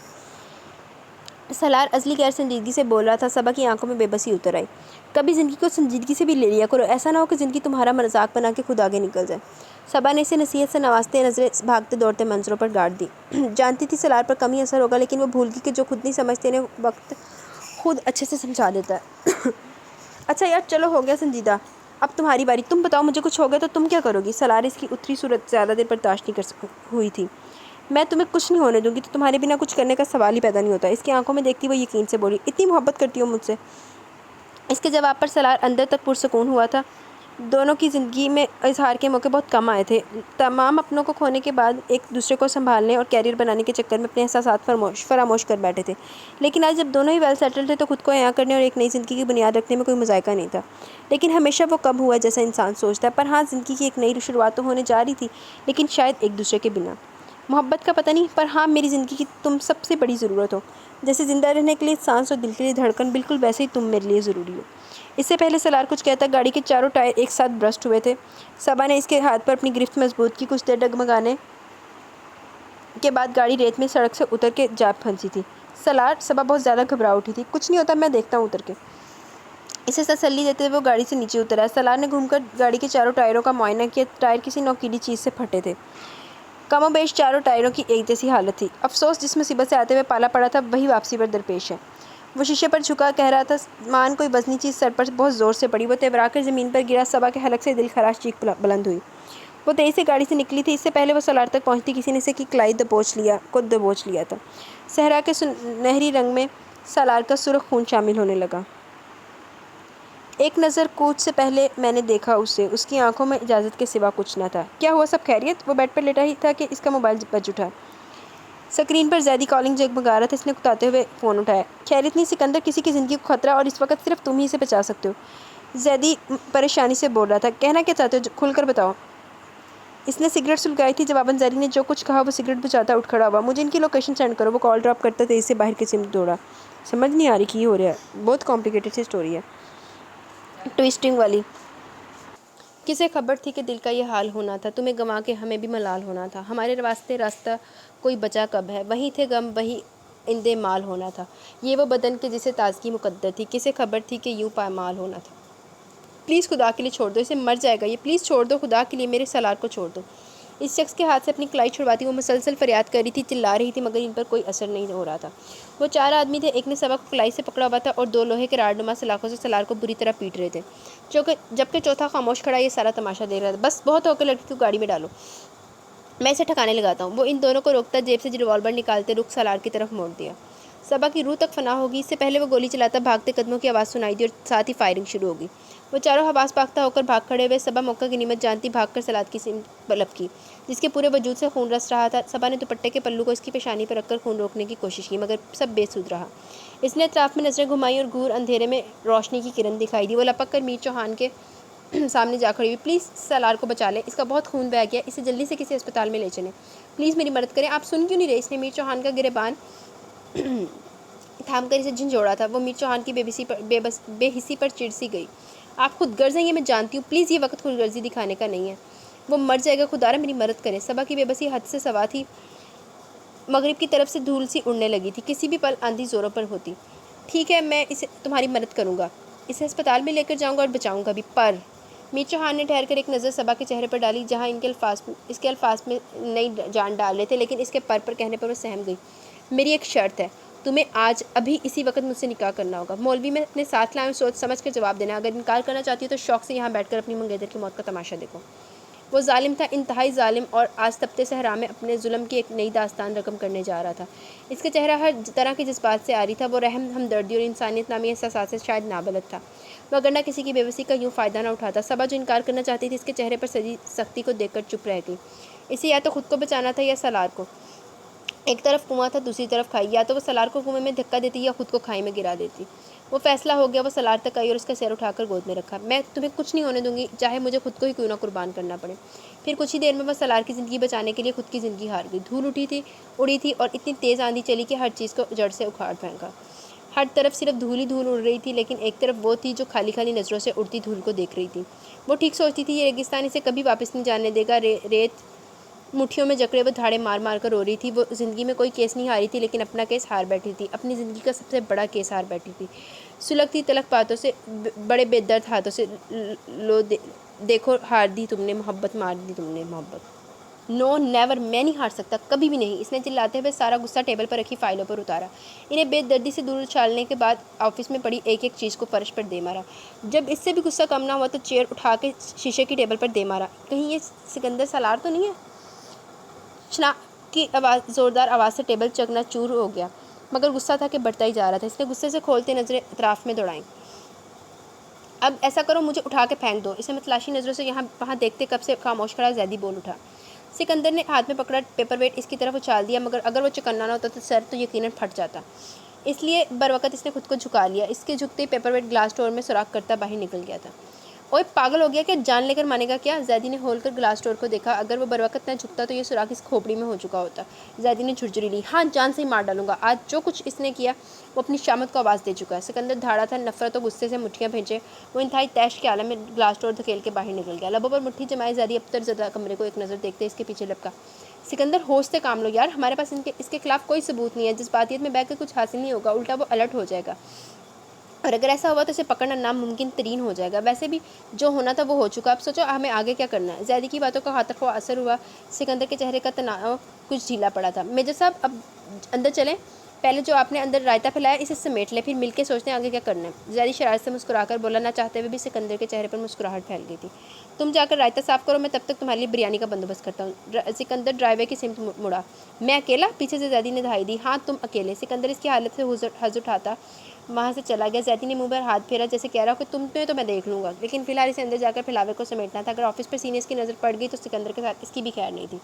سالار ازلی غیر سنجیدگی سے بول رہا تھا۔ صبا کی آنکھوں میں بے بسی اتر آئی۔ کبھی زندگی کو سنجیدگی سے بھی لے لیا کرو، ایسا نہ ہو کہ زندگی تمہارا مذاق بنا کے خود آگے نکل جائے۔ صبا نے اسے نصیحت سے نوازتے نظریں بھاگتے دوڑتے منظروں پر گاڑ دی۔ جانتی تھی سالار پر کم ہی اثر ہوگا، لیکن وہ بھول گئی کہ جو خود نہیں سمجھتے انہیں وقت خود اچھے سے سمجھا دیتا ہے۔ اچھا یار، چلو ہو گیا سنجیدہ، اب تمہاری باری، تم بتاؤ مجھے کچھ ہو گیا تو تم کیا کرو گی؟ سالار اس کی اتری صورت زیادہ دیر برداشت نہیں کر ہوئی تھی۔ میں تمہیں کچھ نہیں ہونے دوں گی، تو تمہارے بنا کچھ کرنے کا سوال ہی پیدا نہیں ہوتا۔ اس کی آنکھوں میں دیکھتی وہ یقین سے بولی۔ اتنی محبت کرتی ہو مجھ سے؟ اس کے جواب پر سالار اندر تک پرسکون ہوا تھا۔ دونوں کی زندگی میں اظہار کے موقع بہت کم آئے تھے۔ تمام اپنوں کو کھونے کے بعد ایک دوسرے کو سنبھالنے اور کیریئر بنانے کے چکر میں اپنے احساسات فراموش کر بیٹھے تھے، لیکن آج جب دونوں ہی ویل سیٹل تھے تو خود کو عیاں کرنے اور ایک نئی زندگی کی بنیاد رکھنے میں کوئی مذائقہ نہیں تھا۔ لیکن ہمیشہ وہ کب ہوا جیسا انسان سوچتا ہے، پر ہاں، زندگی کی ایک نئی شروعات تو ہونے جا رہی تھی، لیکن شاید ایک دوسرے کے بنا۔ محبت کا پتہ نہیں، پر ہاں، میری زندگی کی تم سب سے بڑی ضرورت ہو۔ جیسے زندہ رہنے کے لیے سانس اور دل کے لیے دھڑکن، بالکل ویسے ہی تم میرے لیے ضروری ہو۔ اس سے پہلے سالار کچھ کہتا، گاڑی کے چاروں ٹائر ایک ساتھ برسٹ ہوئے تھے۔ صبا نے اس کے ہاتھ پر اپنی گرفت مضبوط کی۔ کچھ دیر ڈگمگانے کے بعد گاڑی ریت میں سڑک سے اتر کے جا پھنسی تھی۔ سالار، صبا بہت زیادہ گھبرا اٹھی تھی۔ کچھ نہیں ہوتا، میں دیکھتا ہوں اتر کے۔ اسے تسلی دیتے ہوئے وہ گاڑی سے نیچے اترا۔ سالار نے گھوم کر گاڑی کے چاروں ٹائروں کا معائنہ کیا۔ ٹائر کسی نوکیلی چیز سے پھٹے تھے۔ کم و بیش چاروں ٹائروں کی ایک جیسی حالت تھی۔ افسوس، جس مصیبت سے آتے ہوئے پالا پڑا تھا وہی واپسی پر درپیش ہے۔ وہ شیشے پر جھکا کہہ رہا تھا، مان کوئی وزنی چیز سر پر بہت زور سے پڑی، وہ تیورا کر زمین پر گرا۔ صبا کے حلق سے دل خراش چیخ بلند ہوئی۔ وہ تیزی سے گاڑی سے نکلی تھی۔ اس سے پہلے وہ سالار تک پہنچتی کسی نے اسے کی کلائی دبوچ لیا تھا۔ صحرا کے سنہری رنگ میں سالار کا سرخ خون شامل ہونے لگا۔ ایک نظر کوچ سے پہلے میں نے دیکھا اسے، اس کی آنکھوں میں اجازت کے سوا کچھ نہ تھا۔ کیا ہوا، سب خیریت؟ وہ بیڈ پر لیٹا ہی تھا کہ اس کا موبائل بج اٹھا۔ سکرین پر زیدی کالنگ جگمگا رہا تھا۔ اس نے اکتاتے ہوئے فون اٹھایا۔ خیریت نہیں سکندر، کسی کی زندگی کو خطرہ اور اس وقت صرف تم ہی اسے بچا سکتے ہو۔ زیدی پریشانی سے بول رہا تھا۔ کہنا کیا چاہتے ہو، کھل کر بتاؤ۔ اس نے سگریٹ سلگائی تھی۔ جواباً زیدی نے جو کچھ کہا وہ سگریٹ بجھاتا اٹھ کھڑا ہوا۔ مجھے ان کی لوکیشن سینڈ کرو۔ وہ کال ڈراپ کرتا تیزی سے باہر کی سمت دوڑا۔ سمجھ نہیں آ رہی کی ہو رہا ہے، بہت کمپلیکیٹڈ سی سٹوری ہے، ٹوئسٹنگ والی۔ کسے خبر تھی کہ دل کا یہ حال ہونا تھا، تمہیں گنوا کے ہمیں بھی ملال ہونا تھا۔ ہمارے واسطے راستہ کوئی بچا کب ہے، وہیں تھے غم، وہیں اندے مال ہونا تھا۔ یہ وہ بدن کہ جسے تازگی مقدر تھی، کسے خبر تھی کہ یوں پامال ہونا تھا۔ پلیز خدا کے لیے چھوڑ دو اسے، مر جائے گا یہ، پلیز چھوڑ دو خدا کے لیے، میرے سالار کو چھوڑ دو۔ اس شخص کے ہاتھ سے اپنی کلائی چھڑواتی وہ مسلسل فریاد کر رہی تھی، چلا رہی تھی، مگر ان پر کوئی اثر نہیں ہو رہا تھا۔ وہ 4 آدمی تھے، ایک نے صبا کو کلائی سے پکڑا ہوا تھا اور 2 لوہے کے راڑ نما سلاخوں سے سالار کو بری طرح پیٹ رہے تھے، جبکہ چوتھا خاموش کھڑا یہ سارا تماشا دیکھ رہا تھا۔ بس بہت ہو کے، لڑکی کو گاڑی میں ڈالو، میں اسے ٹھکانے لگاتا ہوں۔ وہ ان دونوں کو روکتا جیب سے ریوالور نکالتے رخ سالار کی طرف موڑ دیا۔ صبا کی روح تک فنا ہوگی، اس سے پہلے وہ گولی چلاتا بھاگتے قدموں کی آواز سنائی دی اور ساتھ ہی فائرنگ شروع ہوگی۔ وہ چاروں حواس باختہ ہو کر بھاگ کھڑے ہوئے۔ صبا موقع کی نعمت جانتی بھاگ کر سالار کی سمت لپکی، جس کے پورے وجود سے خون رس رہا تھا۔ صبا نے دوپٹے کے پلو کو اس کی پیشانی پر رکھ کر خون روکنے کی کوشش کی، مگر سب بے سود رہا۔ اس نے اطراف میں نظریں گھمائیں اور گھور اندھیرے میں روشنی کی کرن دکھائی دی۔ وہ لپک کر میر چوہان کے سامنے جا کھڑی ہوئی، پلیز سالار کو بچا لیں، اس کا بہت خون بہہ گیا، اسے جلدی سے کسی اسپتال میں لے چلیں، پلیز میری مدد کریں۔ آپ سن کیوں نہیں رہے؟ اس نے میر چوہان کا گریبان تھام کر اسے جھنجھوڑا تھا۔ وہ میر چوہان کی بے حسی پر چڑ سی گئی۔ آپ خود غرض ہیں، یہ میں جانتی ہوں، پلیز یہ وقت خود غرضی دکھانے کا نہیں ہے۔ وہ مر جائے گا، خدا را میری مدد کریں۔ صبا کی بے بسی حد سے سوا تھی۔ مغرب کی طرف سے دھول سی اڑنے لگی تھی، کسی بھی پل آندھی زوروں پر ہوتی۔ ٹھیک ہے، میں اسے تمہاری مدد کروں گا، اسے ہسپتال میں لے کر جاؤں گا اور بچاؤں گا بھی، پر میر چوہان نے ٹھہر کر ایک نظر صبا کے چہرے پر ڈالی، جہاں اس کے الفاظ میں نئی جان ڈال رہے تھے، لیکن اس کے پر کہنے پر وہ سہم گئی۔ میری ایک شرط ہے، تمہیں آج ابھی اسی وقت مجھ سے نکاح کرنا ہوگا۔ مولوی میں اپنے ساتھ لائیں اور سوچ سمجھ کر جواب دینا، اگر انکار کرنا چاہتی ہو تو شوق سے یہاں بیٹھ کر اپنی منگیتر کی موت کا تماشا دیکھو۔ وہ ظالم تھا، انتہائی ظالم، اور آج تپتے صحرا میں اپنے ظلم کی ایک نئی داستان رقم کرنے جا رہا تھا۔ اس کا چہرہ ہر طرح کے جذبات سے عاری تھا، وہ رحم، ہمدردی اور انسانیت نامی احساسات سے شاید نابلد تھا، وگرنہ کسی کی بے بسی کا یوں فائدہ نہ اٹھاتا۔ صبا جو انکار کرنا چاہتی تھی، اس کے چہرے پر سجی سختی کو دیکھ کر چپ رہ گئی۔ اسے یا تو خود کو بچانا تھا یا سالار کو۔ ایک طرف کنواں تھا، دوسری طرف کھائی، یا تو وہ سالار کو کنویں میں دھکا دیتی یا خود کو کھائی میں گرا دیتی۔ وہ فیصلہ ہو گیا، وہ سالار تک آئی اور اس کا سر اٹھا کر گود میں رکھا۔ میں تمہیں کچھ نہیں ہونے دوں گی، چاہے مجھے خود کو ہی کیوں نہ قربان کرنا پڑے۔ پھر کچھ ہی دیر میں وہ سالار کی زندگی بچانے کے لیے خود کی زندگی ہار گئی۔ دھول اڑی تھی اور اتنی تیز آندھی چلی کہ ہر چیز کو جڑ سے اکھاڑ پھینکا۔ ہر طرف صرف دھول ہی دھول اڑ رہی تھی، لیکن ایک طرف وہ تھی جو خالی خالی نظروں سے اڑتی دھول کو دیکھ رہی تھی۔ وہ ٹھیک سوچتی تھی، یہ ریگستان اسے کبھی واپس نہیں جانے دے گا۔ ریت مٹھیوں میں جکڑے وہ دھاڑے مار مار کر رو رہی تھی۔ وہ زندگی میں کوئی کیس نہیں ہاری تھی، لیکن اپنا کیس ہار بیٹھی تھی، اپنی زندگی کا سب سے بڑا کیس ہار بیٹھی تھی۔ سلگتی تلک باتوں سے، بڑے بے درد ہاتھوں سے، لو دیکھو ہار دی تم نے محبت، مار دی تم نے محبت۔ نو نیور، میں نہیں ہار سکتا، کبھی بھی نہیں۔ اس نے چلاتے ہوئے سارا غصہ ٹیبل پر رکھی فائلوں پر اتارا، انہیں بے دردی سے دور اچھالنے کے بعد آفس میں پڑی ایک ایک چیز کو فرش پر دے مارا۔ جب اس سے بھی غصہ کم نہ ہوا تو چیئر اٹھا کے شیشے کی ٹیبل پر دے مارا۔ کہیں یہ سکندر سالار تو نہیں ہے؟ چھنا کی زوردار آواز سے ٹیبل چکنا چور ہو گیا، مگر غصہ تھا کہ بڑھتا ہی جا رہا تھا۔ اس نے غصے سے کھولتے نظریں اطراف میں دوڑائیں۔ اب ایسا کرو، مجھے اٹھا کے پھینک دو۔ اسے متلاشی نظروں سے یہاں وہاں دیکھتے کب سے خاموش کھڑا زیدی بول اٹھا۔ سکندر نے ہاتھ میں پکڑا پیپر ویٹ اس کی طرف اچھال دیا، مگر اگر وہ چکنا نہ ہوتا تو سر تو یقیناً پھٹ جاتا، اس لیے بروقت اس نے خود کو جھکا لیا۔ اس کے جھکتے پیپر ویٹ گلاس ڈور میں سوراخ کرتا باہر نکل گیا تھا۔ اوئے پاگل ہو گیا کہ جان لے کر مانے گا کیا؟ زیدی نے کھول کر گلاس ڈور کو دیکھا، اگر وہ بروقت نہ جھکتا تو یہ سوراخ اس کھوپڑی میں ہو چکا ہوتا۔ زیدی نے جھرجھری لی، ہاں جان سے ہی مار ڈالوں گا، آج جو کچھ اس نے کیا وہ اپنی شامت کو آواز دے چکا ہے۔ سکندر دھاڑا تھا، نفرت و غصے سے مٹھیاں بھیجے وہ انتہائی طیش کے عالم میں گلاس ڈور دھکیل کے باہر نکل گیا۔ لبوں پر مٹھی جمائے زیدی ابتر زدہ کمرے کو ایک نظر دیکھتے اس کے پیچھے لپکا۔ سکندر ہوش سے کام لو یار، ہمارے پاس اس کے خلاف کوئی ثبوت نہیں ہے، جذباتیت میں بہہ کر کچھ حاصل نہیں ہوگا، الٹا وہ الرٹ ہو جائے گا، اور اگر ایسا ہوا تو اسے پکڑنا ناممکن ترین ہو جائے گا۔ ویسے بھی جو ہونا تھا وہ ہو چکا، اب سوچو ہمیں آگے کیا کرنا ہے۔ زیدی کی باتوں کا خاطر خواہ اثر ہوا، سکندر کے چہرے کا تناؤ کچھ ڈھیلا پڑا تھا۔ میجر صاحب اب اندر چلیں، پہلے جو آپ نے اندر رائتا پھیلایا اسے سمیٹ لیں، پھر مل کے سوچتے ہیں آگے کیا کرنا ہے۔ زیدی شرارت سے مسکرا کر بولا، نہ چاہتے ہوئے بھی سکندر کے چہرے پر مسکراہٹ پھیل گئی تھی۔ تم جا کر رائتا صاف کرو، میں تب تک تمہارے لیے بریانی کا بندوبست کرتا ہوں۔ سکندر ڈرائیو وے کی سمت مڑا۔ میں اکیلا؟ پیچھے سے زیدی نے دہائی دی۔ ہاں تم اکیلے۔ سکندر اس کی حالت سے حز اٹھاتا وہاں سے چلا گیا۔ زیدی نے منہ پر ہاتھ پھیرا جیسے کہہ رہا ہو کہ تم نے تو میں دیکھ لوں گا، لیکن فی الحال اسے اندر جا کر پھیلاوے کو سمیٹنا تھا، اگر آفس پر سینئرز کی نظر پڑ گئی تو سکندر کے ساتھ اس کی بھی خیر نہیں تھی۔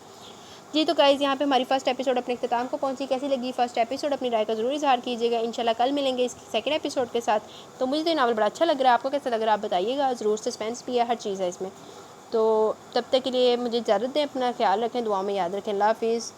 جی تو گائز، یہاں پہ ہماری فرسٹ ایپیسوڈ اپنے اختتام کو پہنچی۔ کیسی لگی فرسٹ ایپیسوڈ؟ اپنی رائے کا ضرور اظہار کیجیے گا۔ انشاءاللہ کل ملیں گے اس سیکنڈ ایپیسوڈ کے ساتھ۔ تو مجھے تو یہ ناول بڑا اچھا لگ رہا ہے، آپ کو کیسا لگ رہا ہے آپ بتائیے گا ضرور، سسپینس بھی ہے، ہر چیز ہے اس میں۔ تو تب تک کے لیے مجھے اجازت دیں، اپنا خیال رکھیں، دعاؤں میں یاد رکھیں، اللہ حافظ۔